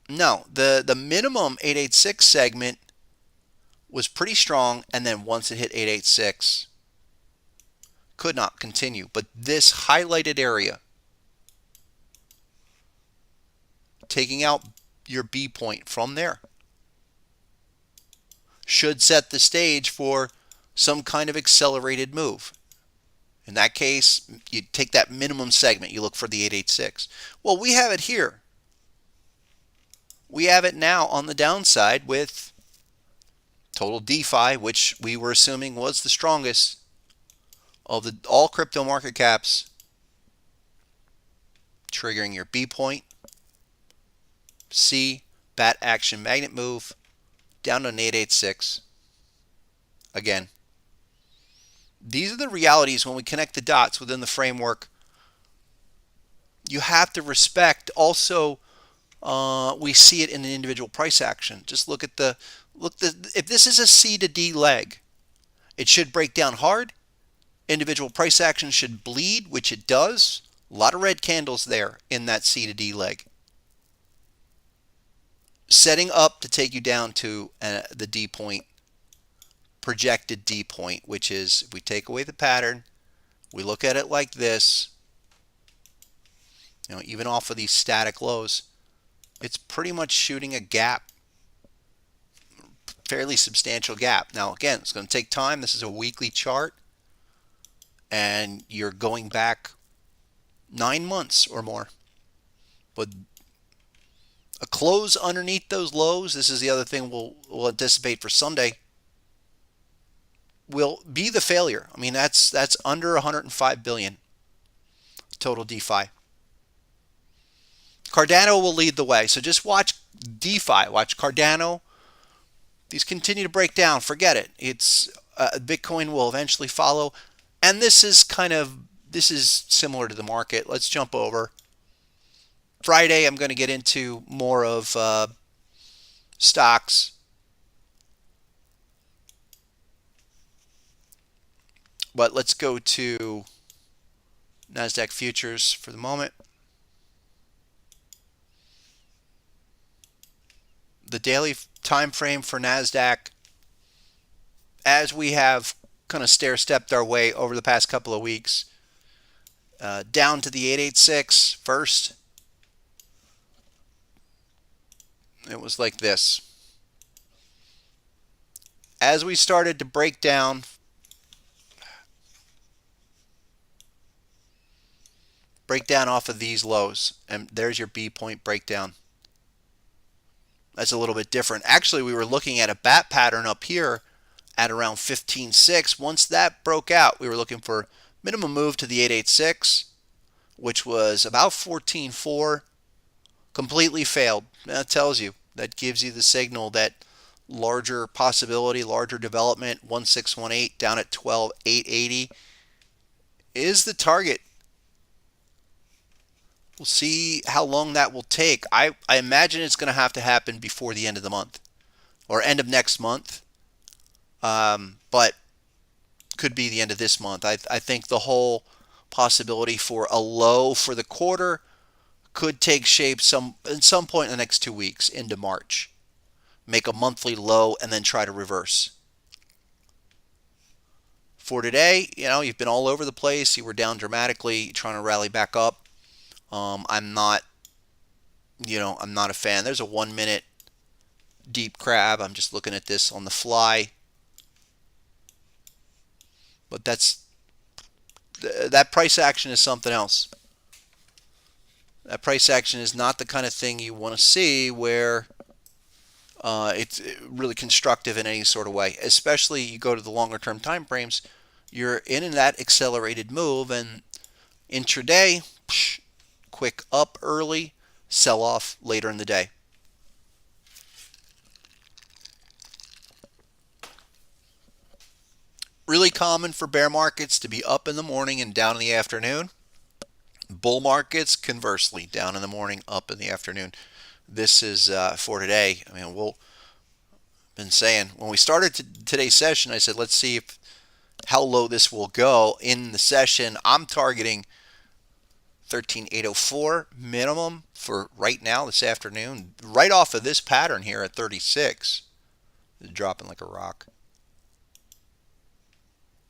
no, the minimum 886 segment was pretty strong, and then once it hit 886, could not continue. But this highlighted area, taking out your B point from there, should set the stage for some kind of accelerated move. In that case, you take that minimum segment, you look for the 886. Well, we have it here. We have it now on the downside with total DeFi, which we were assuming was the strongest of all crypto market caps, triggering your B point, C, bat action magnet move, down to an 886. Again, these are the realities when we connect the dots within the framework. You have to respect also, we see it in an individual price action. Just look at if this is a C to D leg, it should break down hard. Individual price action should bleed, which it does. A lot of red candles there in that C to D leg, setting up to take you down to the D point, projected D point, which is, if we take away the pattern, we look at it like this, even off of these static lows, it's pretty much shooting a gap, fairly substantial gap. Now again, it's going to take time. This is a weekly chart, and you're going back 9 months or more. But a close underneath those lows, this is the other thing we'll anticipate for Sunday, will be the failure. I mean, that's under 105 billion total DeFi. Cardano will lead the way. So just watch DeFi, watch Cardano. These continue to break down. Forget it. It's Bitcoin will eventually follow. And this is similar to the market. Let's jump over. Friday, I'm going to get into more of stocks. But let's go to NASDAQ futures for the moment. The daily time frame for NASDAQ, as we have kind of stair-stepped our way over the past couple of weeks, down to the 886 first. It was like this. As we started to break down, off of these lows, and there's your B point breakdown. That's a little bit different. Actually, we were looking at a bat pattern up here at around 15.6. Once that broke out, we were looking for minimum move to the 886, which was about 14.4. Completely failed. That tells you, that gives you the signal that larger possibility, larger development, 1618 down at 12,880 is the target. We'll see how long that will take. I imagine it's going to happen before the end of the month or end of next month, but could be the end of this month. I think the whole possibility for a low for the quarter could take shape at some point in the next 2 weeks into March. Make a monthly low and then try to reverse. For today, you've been all over the place. You were down dramatically, trying to rally back up. I'm not, I'm not a fan. There's a 1 minute deep crab. I'm just looking at this on the fly. But that price action is something else. That price action is not the kind of thing you want to see where it's really constructive in any sort of way. Especially you go to the longer term time frames, you're in that accelerated move, and intraday, quick up early, sell off later in the day. Really common for bear markets to be up in the morning and down in the afternoon. Bull markets, conversely, down in the morning, up in the afternoon. This is for today. I mean, we've been saying when we started today's session, I said, let's see how low this will go in the session. I'm targeting 13,804 minimum for right now this afternoon, right off of this pattern here at 36. It's dropping like a rock.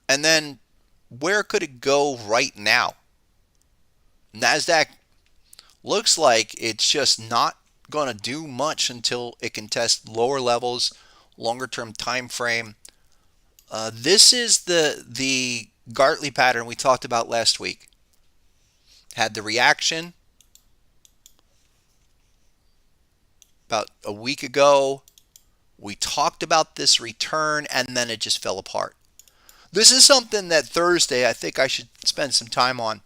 And then where could it go right now? NASDAQ looks like it's just not going to do much until it can test lower levels, longer term time frame. This is the Gartley pattern we talked about last week. Had the reaction about a week ago. We talked about this return, and then it just fell apart. This is something that Thursday I think I should spend some time on,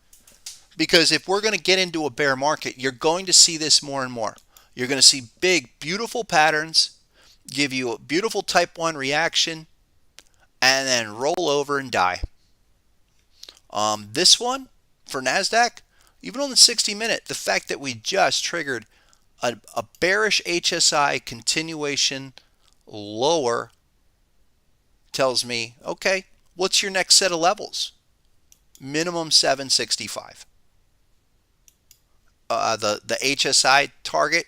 because if we're going to get into a bear market, you're going to see this more and more. You're going to see big, beautiful patterns give you a beautiful type 1 reaction and then roll over and die. This one for NASDAQ, even on the 60-minute, the fact that we just triggered a bearish HSI continuation lower tells me, okay, what's your next set of levels? Minimum 765. The HSI target,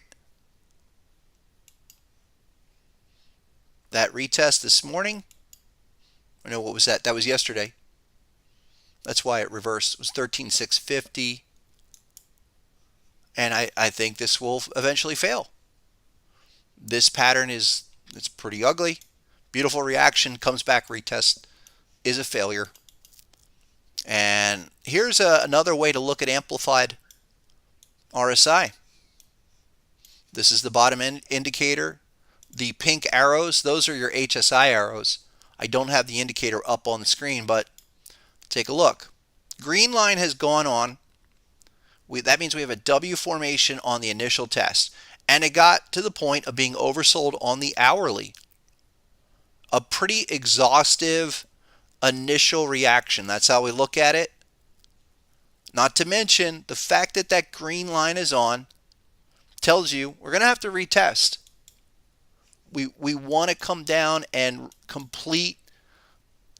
that retest this morning, I know what was that? That was yesterday. That's why it reversed. It was 13,650. And I think this will eventually fail. This pattern it's pretty ugly. Beautiful reaction, comes back, retest, is a failure. And here's another way to look at amplified RSI. This is the bottom indicator. The pink arrows, those are your HSI arrows. I don't have the indicator up on the screen, but take a look. Green line has gone on. That means we have a W formation on the initial test. And it got to the point of being oversold on the hourly. A pretty exhaustive initial reaction. That's how we look at it. Not to mention the fact that that green line is on tells you we're going to have to retest. We want to come down and complete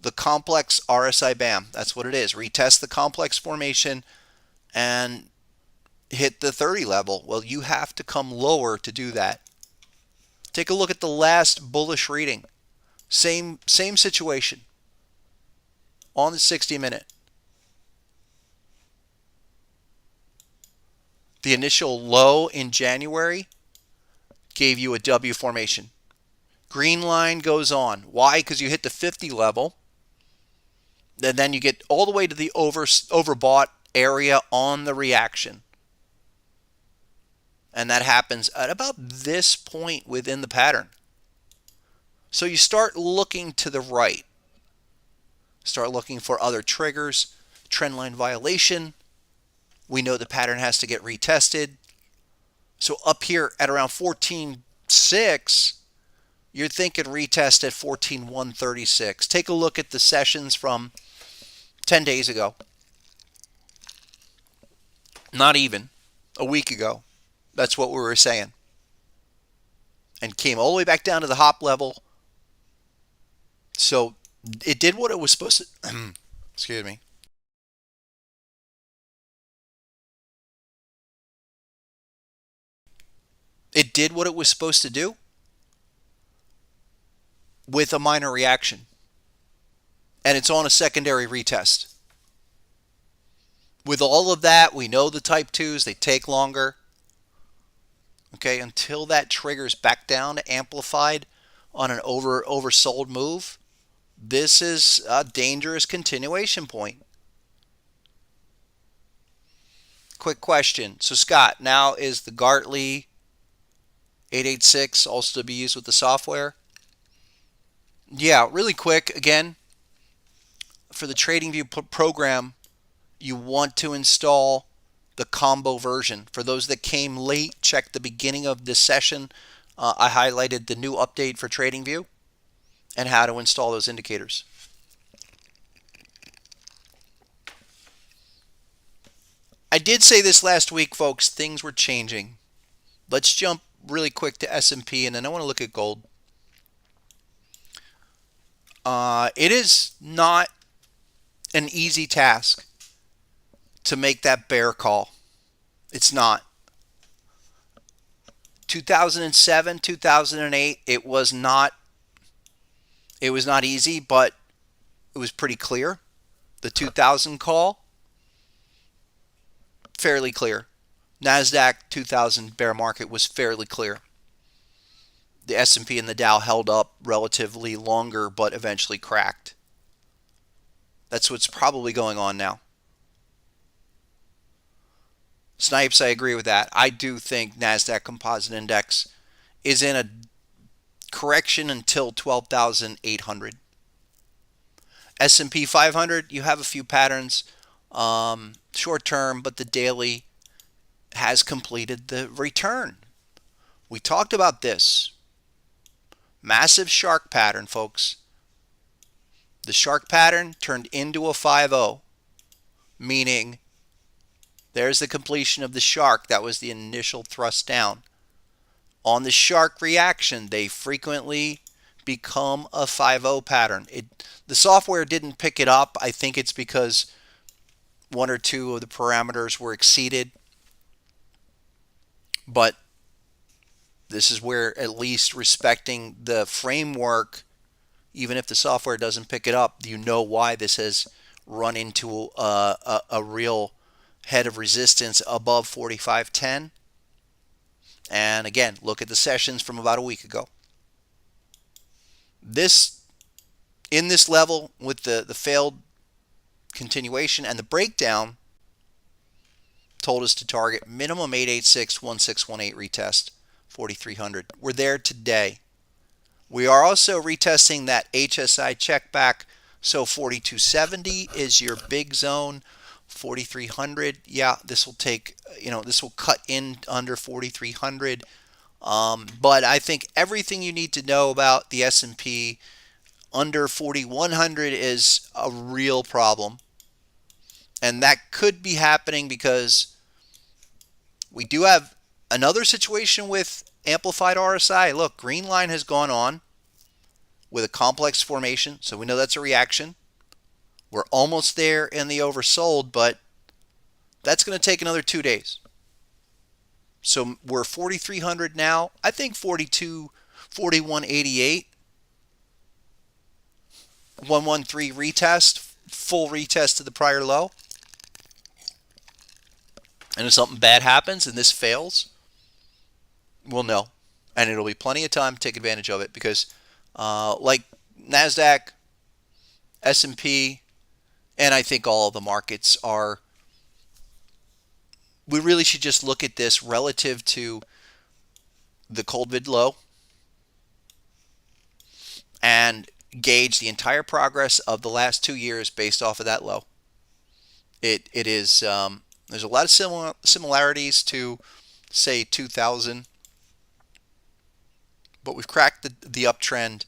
the complex RSI BAM. That's what it is. Retest the complex formation and hit the 30 level. Well, you have to come lower to do that. Take a look at the last bullish reading. Same situation on the 60-minute. The initial low in January gave you a W formation. Green line goes on. Why? Because you hit the 50 level. And then you get all the way to the overbought area on the reaction. And that happens at about this point within the pattern. So you start looking to the right. Start looking for other triggers, trendline violation. We know the pattern has to get retested. So up here at around 14.6, you're thinking retest at 14.136. Take a look at the sessions from 10 days ago. Not even a week ago. That's what we were saying. And came all the way back down to the hop level. So it did what it was supposed to. Excuse me. It did what it was supposed to do with a minor reaction. and it's on a secondary retest. With all of that, we know the type 2s, they take longer. Okay, until that triggers back down to amplified on an oversold move, this is a dangerous continuation point. Quick question. So Scott, now is the Gartley 886 also to be used with the software? Yeah, really quick. Again, for the TradingView program, you want to install the combo version. For those that came late, check the beginning of this session. I highlighted the new update for TradingView and how to install those indicators. I did say this last week, folks, things were changing. Let's jump really quick to S&P, and then I want to look at gold. It is not an easy task to make that bear call. It's not. 2007, 2008, it was not easy, but it was pretty clear. The 2000 call, fairly clear. NASDAQ 2000 bear market was fairly clear. The S&P and the Dow held up relatively longer, but eventually cracked. That's what's probably going on now. Snipes, I agree with that. I do think NASDAQ Composite Index is in a correction until 12,800. S&P 500, you have a few patterns, short term, but the daily has completed the return. We talked about this. Massive shark pattern, folks. The shark pattern turned into a 5-0, meaning there's the completion of the shark. That was the initial thrust down. On the shark reaction, they frequently become a 5-0 pattern. The software didn't pick it up. I think it's because one or two of the parameters were exceeded. But this is where, at least respecting the framework, even if the software doesn't pick it up, you know why this has run into a real head of resistance above 45.10. And again, look at the sessions from about a week ago. In this level, with the failed continuation and the breakdown, told us to target minimum 886, 1618 retest, 4300. We're there today. We are also retesting that HSI check back. So 4270 is your big zone. 4300, yeah, this will take, this will cut in under 4300. But I think everything you need to know about the S&P under 4100 is a real problem. And that could be happening because we do have another situation with amplified RSI. Look, green line has gone on with a complex formation, so we know that's a reaction. We're almost there in the oversold, but that's going to take another 2 days. So we're 4,300 now. I think 4188, 113 retest, full retest to the prior low. And if something bad happens and this fails, we'll know. And it'll be plenty of time to take advantage of it because like NASDAQ, S&P, and I think all of the markets are, we really should just look at this relative to the cold vid low and gauge the entire progress of the last 2 years based off of that low. It is, there's a lot of similarities to, say, 2000, but we've cracked the uptrend.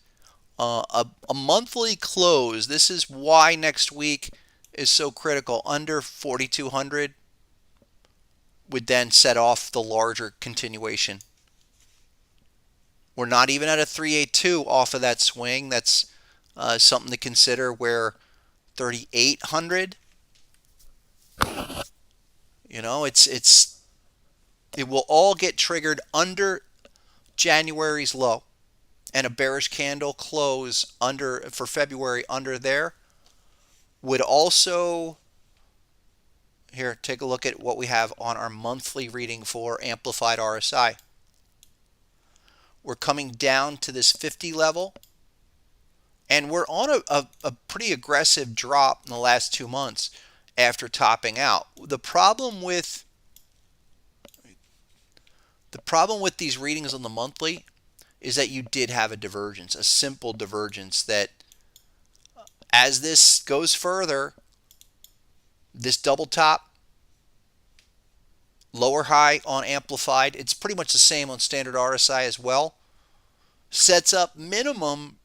A monthly close, this is why next week is so critical. Under 4200 would then set off the larger continuation. We're not even at a 382 off of that swing. That's something to consider, where 3800, it will all get triggered under January's low. And a bearish candle close for February under there would also, here, take a look at what we have on our monthly reading for amplified RSI. We're coming down to this 50 level, and we're on a pretty aggressive drop in the last 2 months after topping out. The problem with these readings on the monthly is that you did have a divergence, a simple divergence that as this goes further, this double top, lower high on amplified, it's pretty much the same on standard RSI as well, sets up minimum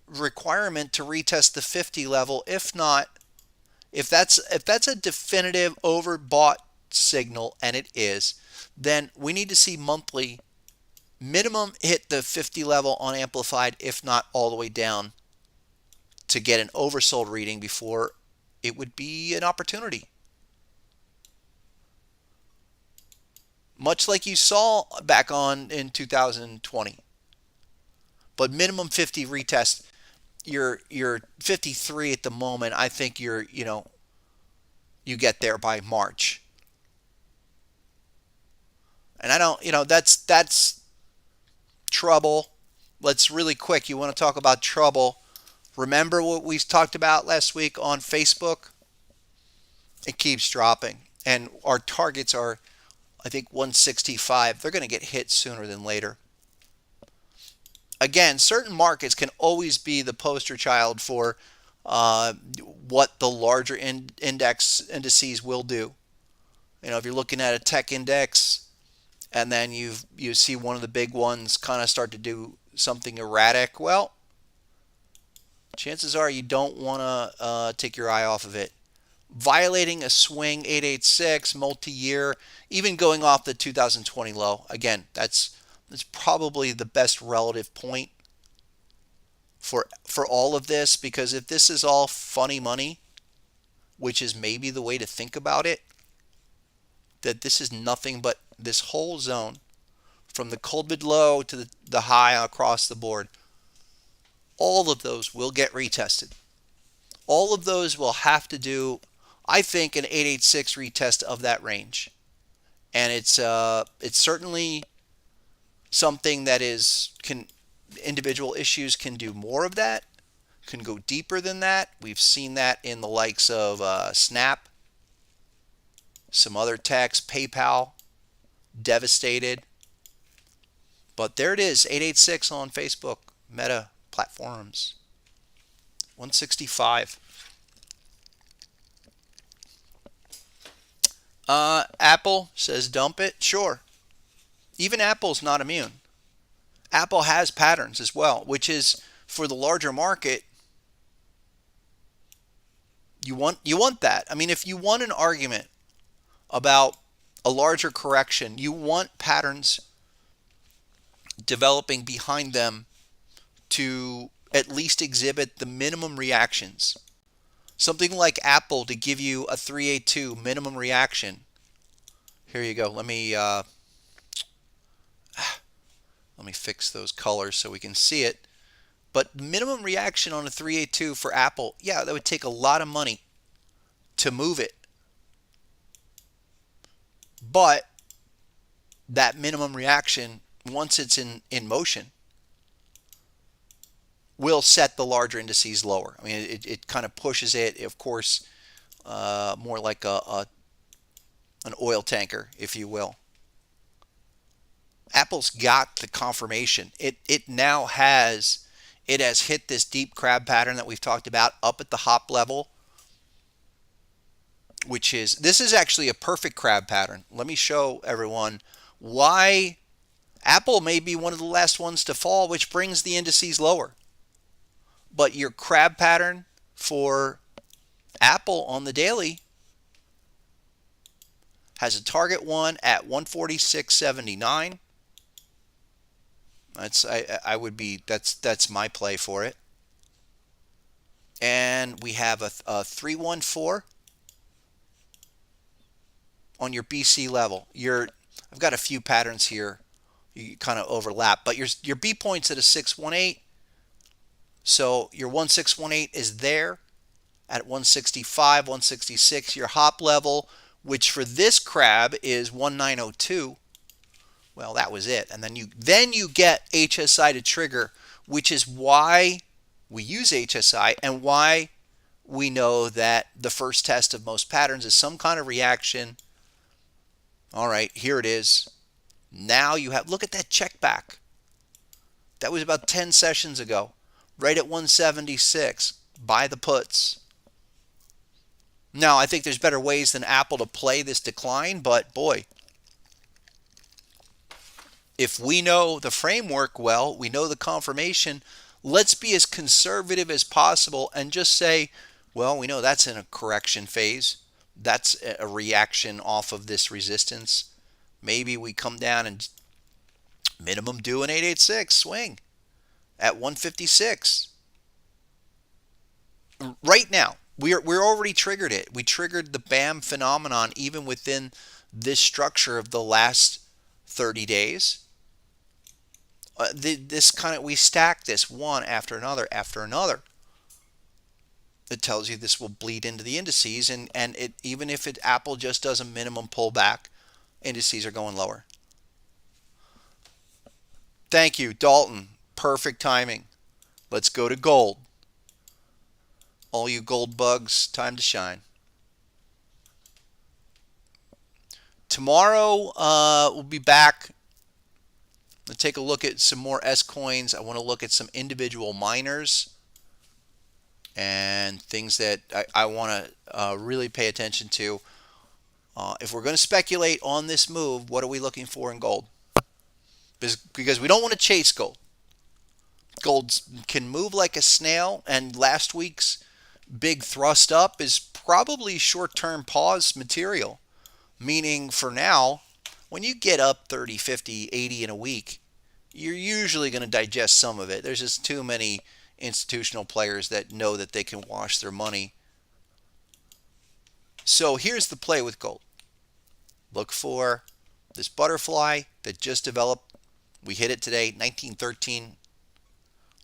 requirement to retest the 50 level. If not, if that's a definitive overbought signal, and it is, then we need to see monthly minimum hit the 50 level on amplified, if not all the way down, to get an oversold reading before it would be an opportunity. Much like you saw back on in 2020. But minimum 50 retest. You're 53 at the moment. I think you get there by March. And I don't, that's trouble. Let's really quick. You want to talk about trouble? Remember what we talked about last week on Facebook? It keeps dropping. And our targets are, I think, 165. They're going to get hit sooner than later. Again, certain markets can always be the poster child for what the larger indices will do. If you're looking at a tech index and then you see one of the big ones kind of start to do something erratic, well, chances are you don't want to take your eye off of it. Violating a swing 886 multi-year, even going off the 2020 low. Again, that's probably the best relative point for all of this, because if this is all funny money, which is maybe the way to think about it, that this is nothing but this whole zone from the cold mid low to the high across the board, all of those will get retested. All of those will have to do, I think, an 886 retest of that range. And it's certainly something that individual issues can do more of that, can go deeper than that. We've seen that in the likes of Snap, some other techs, PayPal, devastated. But there it is, 886 on Facebook, Meta platforms, 165. Apple says dump it. Sure. Even Apple's not immune. Apple has patterns as well, which is, for the larger market, you want that. I mean, if you want an argument about a larger correction, you want patterns developing behind them to at least exhibit the minimum reactions. Something like Apple to give you a 382 minimum reaction. Here you go. Let me fix those colors so we can see it. But minimum reaction on a 382 for Apple, yeah, that would take a lot of money to move it. But that minimum reaction, once it's in motion, will set the larger indices lower. I mean, it kind of pushes it, of course, more like an oil tanker, if you will. Apple's got the confirmation. It now has hit this deep crab pattern that we've talked about up at the hop level, this is actually a perfect crab pattern. Let me show everyone why Apple may be one of the last ones to fall, which brings the indices lower. But your crab pattern for Apple on the daily has a target one at 146.79. That's my play for it. And we have a 314 on your BC level. I've got a few patterns here. You kind of overlap, but your B point's at a 618. So your 1618 is there. at 165, 166. Your hop level, which for this crab is 1902. Well, that was it. And then you get HSI to trigger, which is why we use HSI and why we know that the first test of most patterns is some kind of reaction. All right, here it is. Now you have, look at that check back. That was about 10 sessions ago, right at 176. Buy the puts. Now, I think there's better ways than Apple to play this decline, but boy, if we know the framework well, we know the confirmation, let's be as conservative as possible and just say, well, we know that's in a correction phase. That's a reaction off of this resistance. Maybe we come down and minimum do an 886 swing at 156. Right now, we're already triggered it. We triggered the BAM phenomenon even within this structure of the last 30 days. We stack this one after another after another. It tells you this will bleed into the indices, and even if Apple just does a minimum pullback, indices are going lower. Thank you, Dalton. Perfect timing. Let's go to gold. All you gold bugs, time to shine. Tomorrow we'll be back. Let's take a look at some more S coins. I want to look at some individual miners and things that I want to really pay attention to. If we're going to speculate on this move, what are we looking for in gold? Because we don't want to chase gold. Gold can move like a snail, and last week's big thrust up is probably short-term pause material. Meaning for now, when you get up 30, 50, 80 in a week, you're usually going to digest some of it. There's just too many institutional players that know that they can wash their money. So here's the play with gold. Look for this butterfly that just developed. We hit it today, 1913.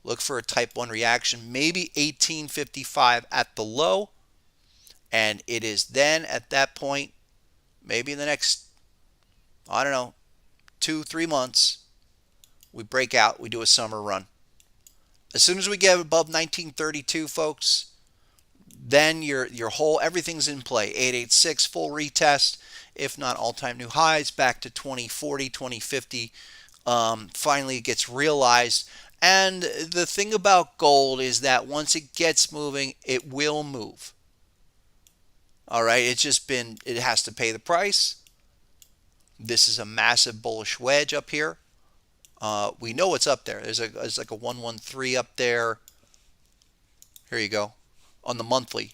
Look for a type 1 reaction, maybe 1855 at the low. And it is then at that point, maybe in the next, I don't know, 2-3 months, we break out, we do a summer run. As soon as we get above 1932, folks, then your whole, everything's in play. 886 full retest, if not all-time new highs, back to 2040, 2050. Finally, it gets realized. And the thing about gold is that once it gets moving, it will move. All right, it has to pay the price. This is a massive bullish wedge up here. We know what's up there. There's like a 113 up there. Here you go. On the monthly,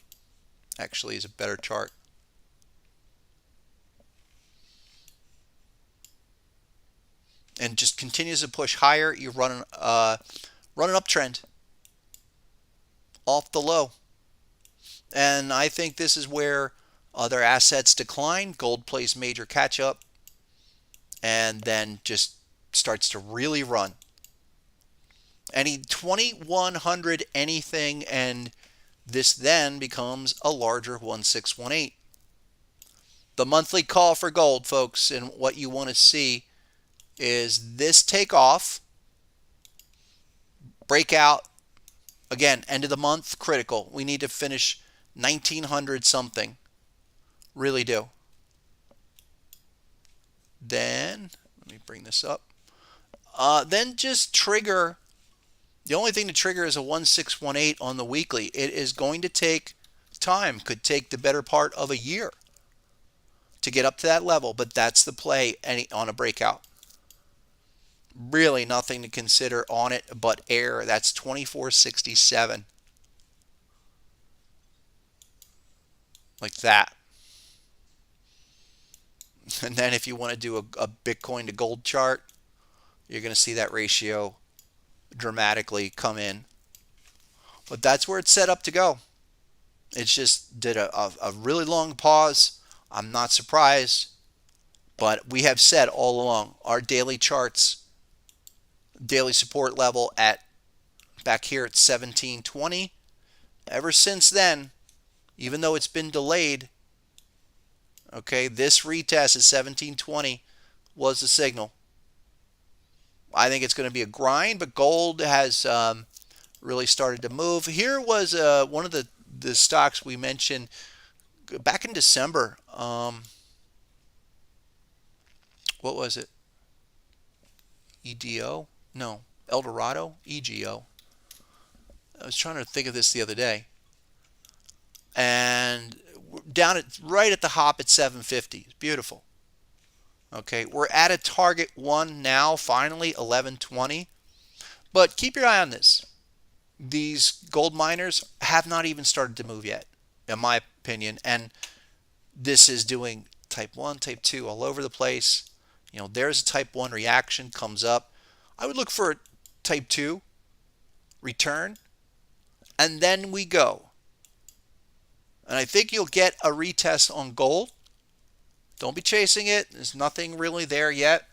actually, is a better chart. And just continues to push higher. You run an uptrend off the low. And I think this is where other assets decline. Gold plays major catch up and then just starts to really run. Any 2100 anything, and this then becomes a larger 1618. The monthly call for gold, folks, and what you want to see is this take off, breakout, again, end of the month, critical. We need to finish 1900 something. Really do. Then, let me bring this up. Then just trigger. The only thing to trigger is a 1618 on the weekly. It is going to take time. Could take the better part of a year to get up to that level, but that's the play on a breakout. Really nothing to consider on it but air. That's 2467. Like that. And then if you want to do a Bitcoin to gold chart, you're going to see that ratio dramatically come in. But that's where it's set up to go. It just did a really long pause. I'm not surprised. But we have said all along, our daily charts, daily support level at back here at 1720. Ever since then, even though it's been delayed. Okay, this retest at 1720 was the signal. I think it's going to be a grind, but gold has really started to move. Here was one of the stocks we mentioned back in December. What was it? EDO? No, Eldorado? EGO. I was trying to think of this the other day. And down at right at the hop at 750. It's beautiful. Okay, we're at a target one now, finally, 1120. But keep your eye on this. These gold miners have not even started to move yet, in my opinion. And this is doing type 1, type 2 all over the place. You know, there's a type 1 reaction, comes up. I would look for a type 2 return, and then we go. And I think you'll get a retest on gold. Don't be chasing it. There's nothing really there yet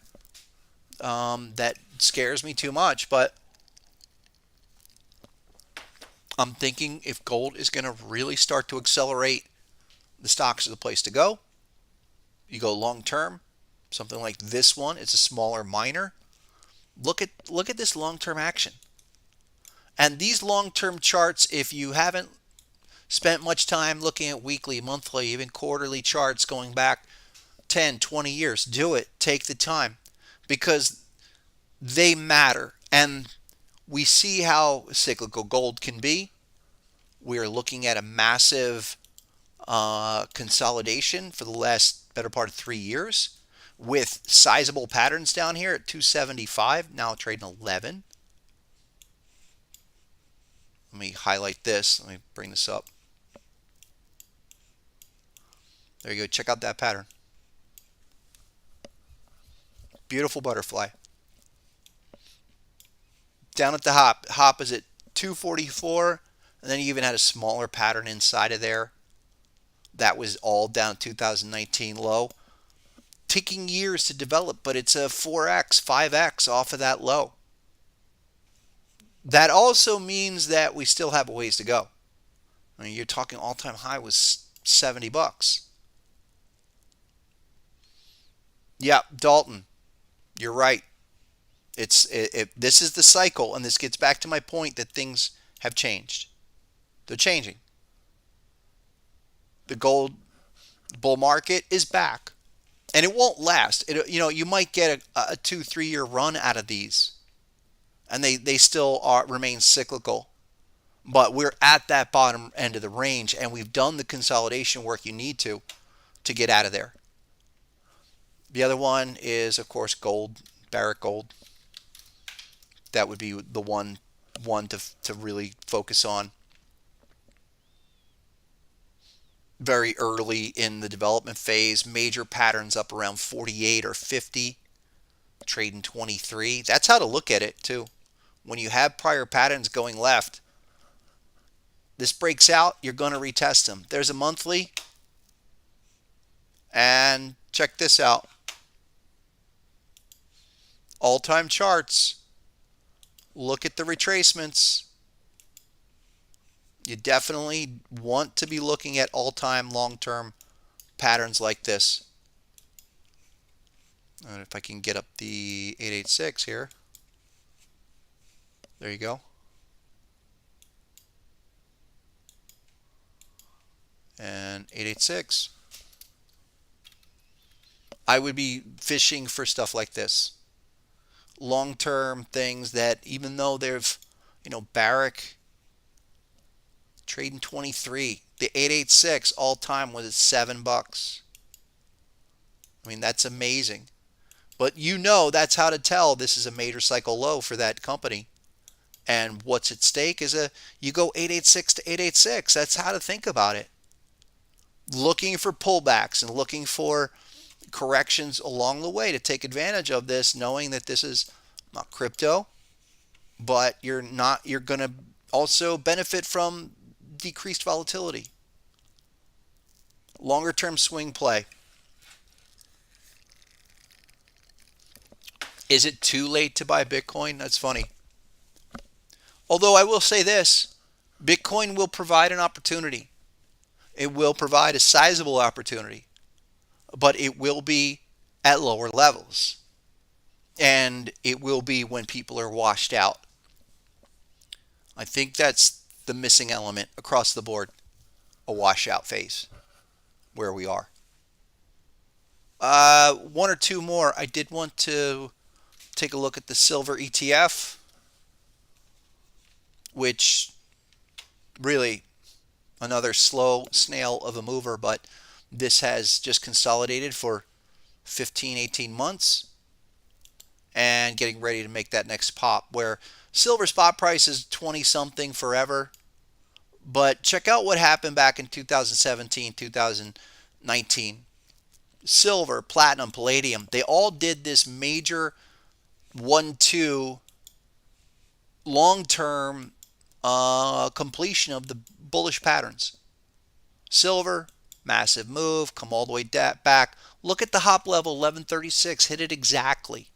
that scares me too much. But I'm thinking if gold is going to really start to accelerate, the stocks are the place to go. You go long term, something like this one. It's a smaller miner. Look at this long-term action. And these long-term charts, if you haven't spent much time looking at weekly, monthly, even quarterly charts going back 10, 20 years, do it. Take the time because they matter. And we see how cyclical gold can be. We're looking at a massive consolidation for the last better part of 3 years with sizable patterns down here at 275, now trading 11. Let me highlight this. Let me bring this up. There you go. Check out that pattern. Beautiful butterfly. Down at the hop. Hop is at 244, and then you even had a smaller pattern inside of there. That was all down 2019 low. Taking years to develop, but it's a 4x, 5x off of that low. That also means that we still have a ways to go. I mean, you're talking all-time high was $70. Yeah, Dalton, you're right. This is the cycle, and this gets back to my point that things have changed. They're changing. The gold bull market is back, and it won't last. You might get a 2-3 year run out of these, and they still remain cyclical. But we're at that bottom end of the range, and we've done the consolidation work you need to get out of there. The other one is, of course, gold, Barrick Gold. That would be the one to really focus on. Very early in the development phase, major patterns up around 48 or 50, trading 23. That's how to look at it too. When you have prior patterns going left, this breaks out, you're going to retest them. There's a monthly, and check this out. All-time charts. Look at the retracements. You definitely want to be looking at all-time long-term patterns like this. And if I can get up the 886 here. There you go. And 886. I would be fishing for stuff like this. Long-term things that even though they've, Barrick trading 23. The 886 all time was at $7. I mean, that's amazing. But that's how to tell this is a major cycle low for that company. And what's at stake is you go 886 to 886. That's how to think about it. Looking for pullbacks and looking for corrections along the way to take advantage of this, knowing that this is not crypto, but you're going to also benefit from decreased volatility. Longer term swing play. Is it too late to buy Bitcoin? That's funny. Although I will say this, Bitcoin will provide an opportunity. It will provide a sizable opportunity, but it will be at lower levels. And it will be when people are washed out. I think that's the missing element across the board, a washout phase where we are. One or two more. I did want to take a look at the silver ETF, which really another slow snail of a mover, but this has just consolidated for 15, 18 months and getting ready to make that next pop, where silver spot price is 20 something forever. But check out what happened back in 2017, 2019. Silver, platinum, palladium, they all did this major 1-2 long-term completion of the bullish patterns. Silver, massive move, come all the way back. Look at the hop level, 1136, hit it exactly.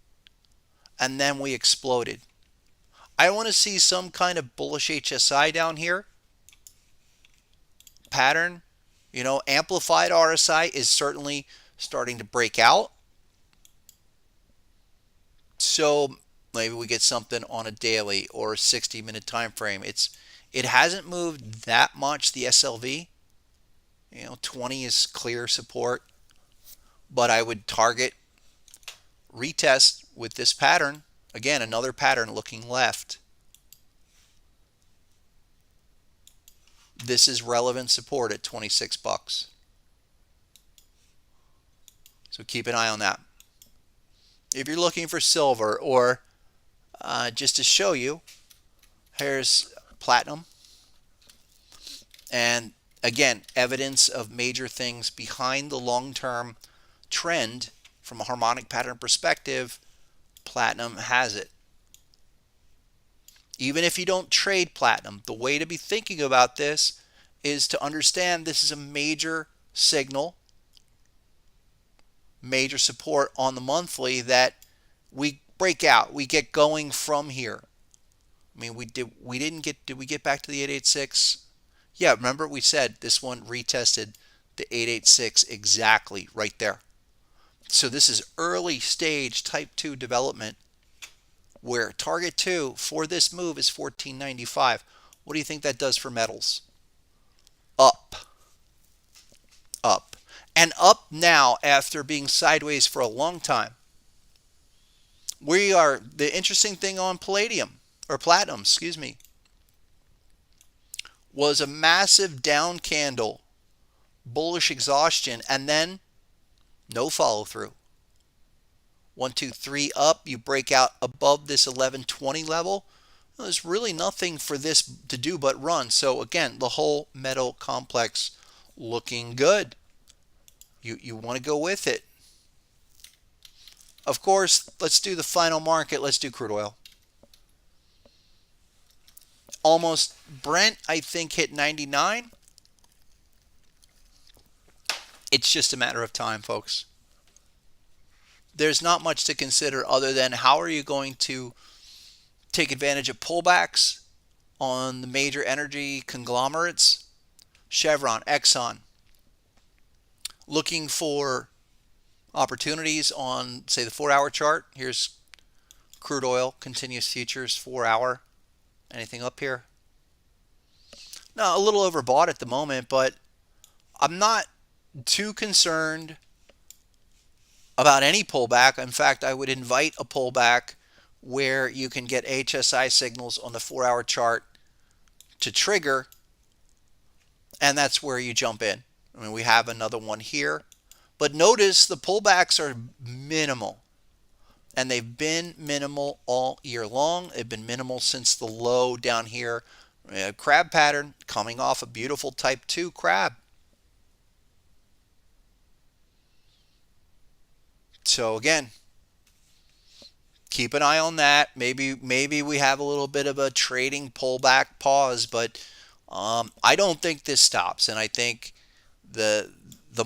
And then we exploded. I want to see some kind of bullish HSI down here. Pattern, amplified RSI is certainly starting to break out. So maybe we get something on a daily or a 60-minute time frame. It hasn't moved that much, the SLV. 20 is clear support, but I would target retest with this pattern. Again, another pattern looking left. This is relevant support at 26 bucks. So keep an eye on that. If you're looking for silver, or just to show you, here's platinum. And again, evidence of major things behind the long-term trend from a harmonic pattern perspective. Platinum has it. Even if you don't trade platinum, the way to be thinking about this is to understand this is a major signal, major support on the monthly that we break out, we get going from here. I mean, did we get back to the 886? Yeah, remember we said this one retested the 886 exactly right there. So this is early stage type 2 development, where target 2 for this move is 1495. What do you think that does for metals? Up. Up. And up now after being sideways for a long time. The interesting thing on palladium, or platinum, excuse me, was a massive down candle, bullish exhaustion, and then no follow through. 1, 2, 3 up, you break out above this 1120 level. There's really nothing for this to do but run. So again, the whole metal complex looking good. You want to go with it. Of course, let's do the final market. Let's do crude oil. Almost Brent, I think, hit 99. It's just a matter of time, folks. There's not much to consider other than how are you going to take advantage of pullbacks on the major energy conglomerates. Chevron, Exxon, looking for opportunities on, say, the 4-hour chart. Here's crude oil, continuous futures, 4-hour. Anything up here? No, a little overbought at the moment, but I'm not too concerned about any pullback. In fact, I would invite a pullback where you can get HSI signals on the 4-hour chart to trigger, and that's where you jump in. I mean, we have another one here, but notice the pullbacks are minimal, and they've been minimal all year long. They've been minimal since the low down here. Crab pattern coming off a beautiful type 2 crab. So again, keep an eye on that. Maybe we have a little bit of a trading pullback pause, but I don't think this stops. And I think the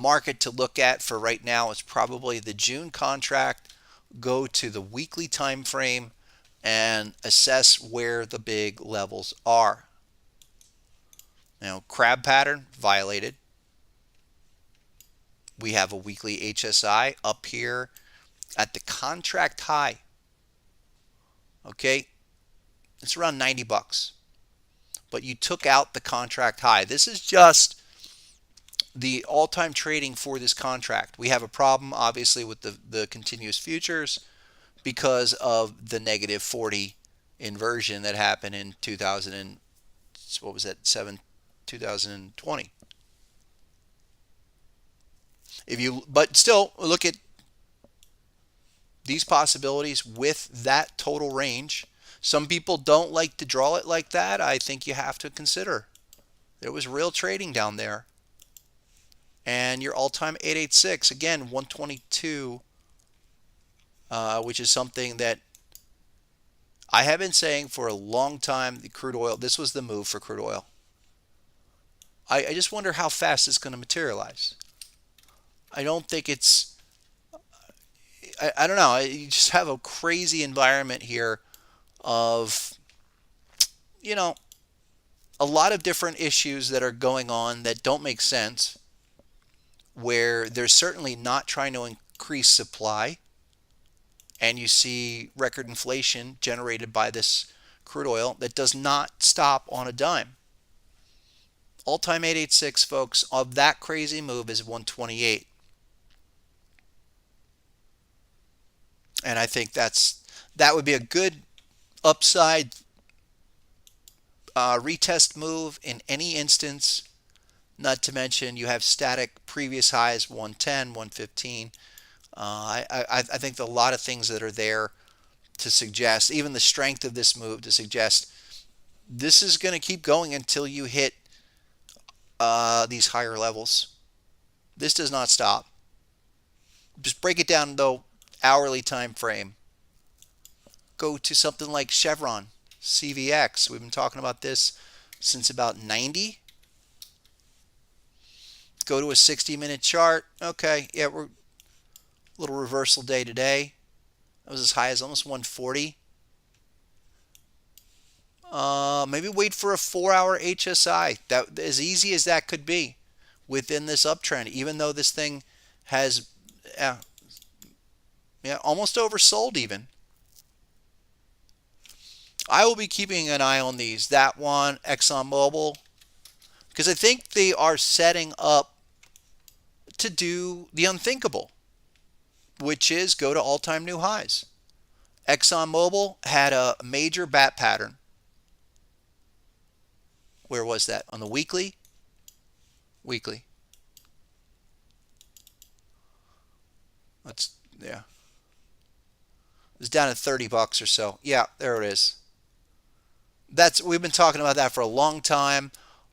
market to look at for right now is probably the June contract. Go to the weekly time frame and assess where the big levels are. Now, crab pattern violated. We have a weekly HSI up here at the contract high. Okay, it's around 90 bucks. But you took out the contract high. This is just the all-time trading for this contract. We have a problem, obviously, with the continuous futures because of the negative 40 inversion that happened in 2000 and what was that 2020. But still look at these possibilities with that total range. Some people don't like to draw it like that. I think you have to consider there was real trading down there. And your all-time 886, again, 122, which is something that I have been saying for a long time. The crude oil, this was the move for crude oil. I just wonder how fast it's going to materialize. I don't think it's, I don't know. You just have a crazy environment here of, you know, a lot of different issues that are going on that don't make sense, where they're certainly not trying to increase supply, and you see record inflation generated by this crude oil that does not stop on a dime. All-time 886, folks, of that crazy move is 128. And I think that would be a good upside retest move in any instance. Not to mention you have static previous highs 110, 115. I think a lot of things that are there to suggest, even the strength of this move to suggest this is going to keep going until you hit these higher levels. This does not stop. Just break it down though, hourly time frame. Go to something like Chevron, CVX. We've been talking about this since about 90. Go to a 60-minute chart. Okay, yeah, we're a little reversal day today. That was as high as almost 140. Maybe wait for a 4-hour HSI. That as easy as that could be within this uptrend, even though this thing has almost oversold even. I will be keeping an eye on these. That one, ExxonMobil, because I think they are setting up to do the unthinkable, which is go to all-time new highs. ExxonMobil had a major bat pattern. Where was that? On the weekly? Weekly. Yeah. It's down at 30 bucks or so. Yeah, there it is. We've been talking about that for a long time.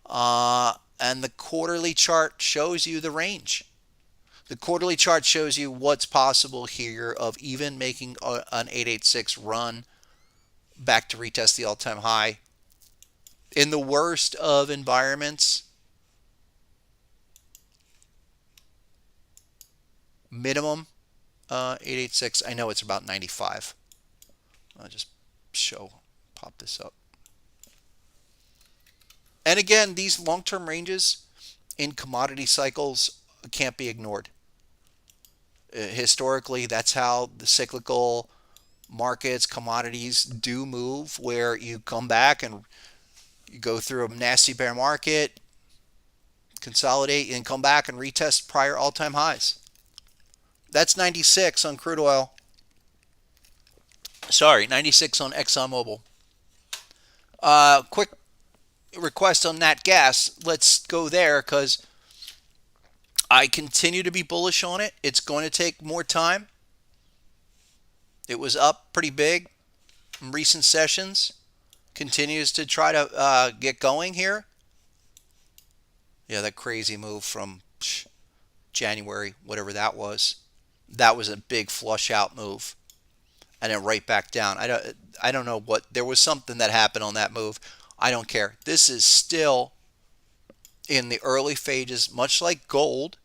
And the quarterly chart shows you the range. The quarterly chart shows you what's possible here of even making an 886 run back to retest the all-time high. In the worst of environments, minimum 886. I know it's about 95. I'll just pop this up. And again, these long-term ranges in commodity cycles can't be ignored. Historically, that's how the cyclical markets, commodities do move, where you come back and you go through a nasty bear market, consolidate, and come back and retest prior all-time highs. That's 96 on crude oil. Sorry, 96 on ExxonMobil. Quick request on Nat Gas. Let's go there because I continue to be bullish on it. It's going to take more time. It was up pretty big in recent sessions. Continues to try to get going here. Yeah, that crazy move from January, whatever that was. That was a big flush out move. And then right back down. I don't know what. There was something that happened on that move. I don't care. This is still in the early phases, much like gold.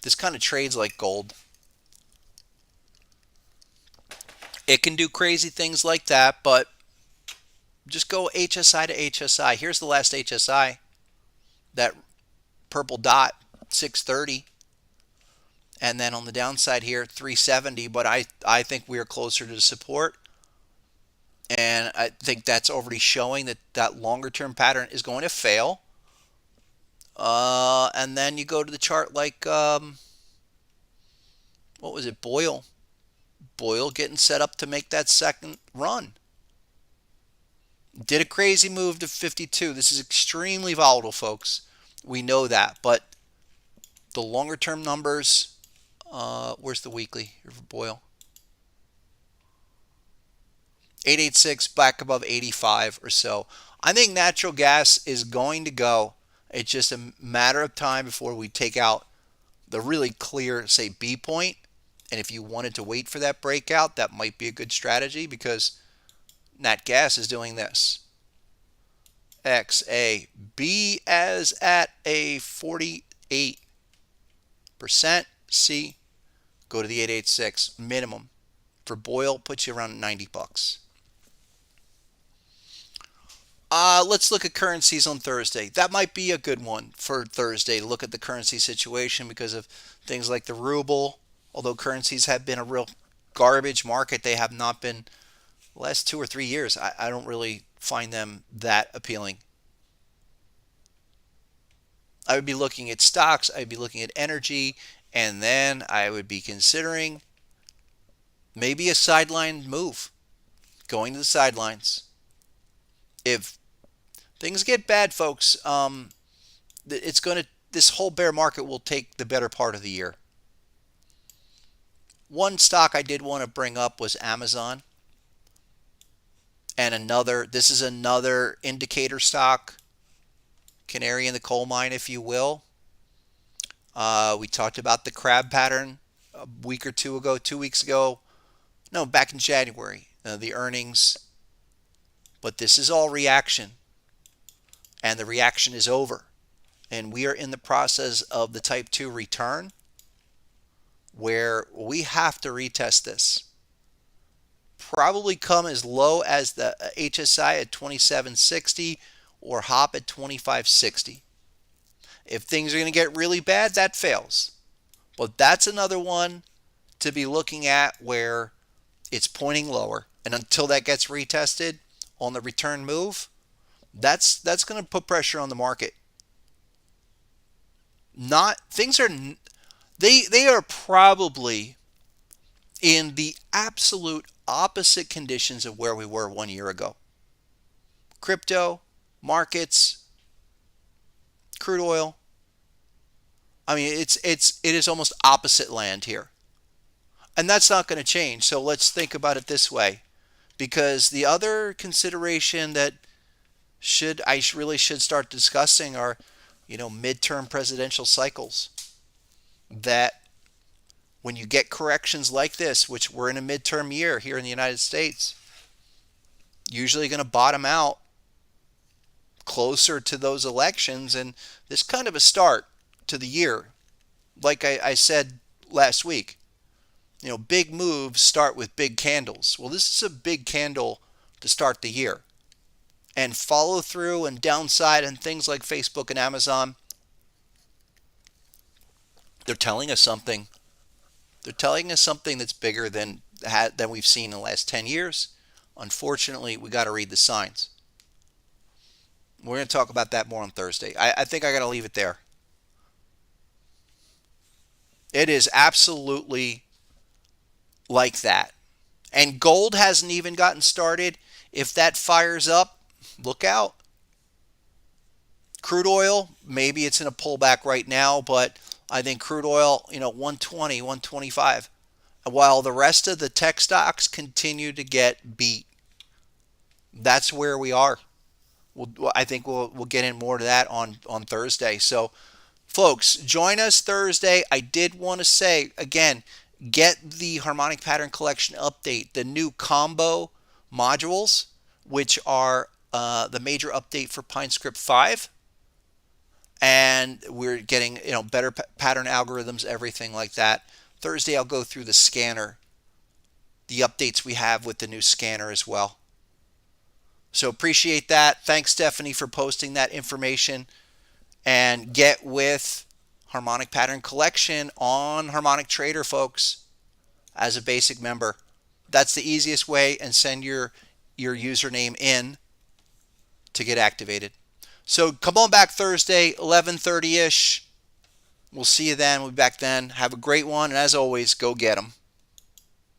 This kind of trades like gold. It can do crazy things like that, but just go HSI to HSI. Here's the last HSI. That purple dot, 630. And then on the downside here, 370, but I think we are closer to support. And I think that's already showing that that longer term pattern is going to fail. And then you go to the chart like, what was it, Boyle? Boyle getting set up to make that second run. Did a crazy move to 52. This is extremely volatile, folks. We know that. But the longer term numbers, where's the weekly here for Boyle? 886 back above 85 or so. I think natural gas is going to go. It's just a matter of time before we take out the really clear, say, B point. And if you wanted to wait for that breakout, that might be a good strategy because nat gas is doing this. XAB as at a 48%. C, go to the 886 minimum. For Boyle, puts you around 90 bucks. Let's look at currencies on Thursday. That might be a good one for Thursday. Look at the currency situation because of things like the ruble. Although currencies have been a real garbage market, they have not been the last 2 or 3 years. I don't really find them that appealing. I would be looking at stocks. I'd be looking at energy. And then I would be considering maybe a sideline move. Going to the sidelines. If things get bad, folks, this whole bear market will take the better part of the year. One stock I did want to bring up was Amazon. And this is another indicator stock, canary in the coal mine, if you will. We talked about the crab pattern a week or 2 ago, 2 weeks ago. No, back in January, the earnings. But this is all reaction. And the reaction is over. And we are in the process of the type 2 return where we have to retest this. Probably come as low as the HSI at 2760 or HOP at 2560. If things are going to get really bad, that fails. But that's another one to be looking at where it's pointing lower. And until that gets retested on the return move, that's going to put pressure on the market. They are probably in the absolute opposite conditions of where we were 1 year ago. Crypto, markets, crude oil. I mean, it is almost opposite land here. And that's not going to change. So let's think about it this way. Because the other consideration that I really should start discussing are, midterm presidential cycles. That when you get corrections like this, which we're in a midterm year here in the United States, usually going to bottom out closer to those elections. And this kind of a start to the year. Like I said last week, big moves start with big candles. Well, this is a big candle to start the year. And follow through and downside and things like Facebook and Amazon, they're telling us something. They're telling us something that's bigger than we've seen in the last 10 years. Unfortunately, we got to read the signs. We're going to talk about that more on Thursday. I think I got to leave it there. It is absolutely like that. And gold hasn't even gotten started. If that fires up, look out. Crude oil, maybe it's in a pullback right now, but I think crude oil, 120, 125. While the rest of the tech stocks continue to get beat. That's where we are. I think we'll get in more to that on Thursday. So, folks, join us Thursday. I did want to say, again, get the Harmonic Pattern Collection update, the new combo modules, which are the major update for PineScript 5. And we're getting better pattern algorithms, everything like that. Thursday, I'll go through the scanner, the updates we have with the new scanner as well. So appreciate that. Thanks, Stephanie, for posting that information. And get with Harmonic Pattern Collection on Harmonic Trader, folks, as a basic member. That's the easiest way, and send your username in to get activated. So come on back Thursday, 11:30-ish. We'll see you then. We'll be back then. Have a great one. And as always, go get them.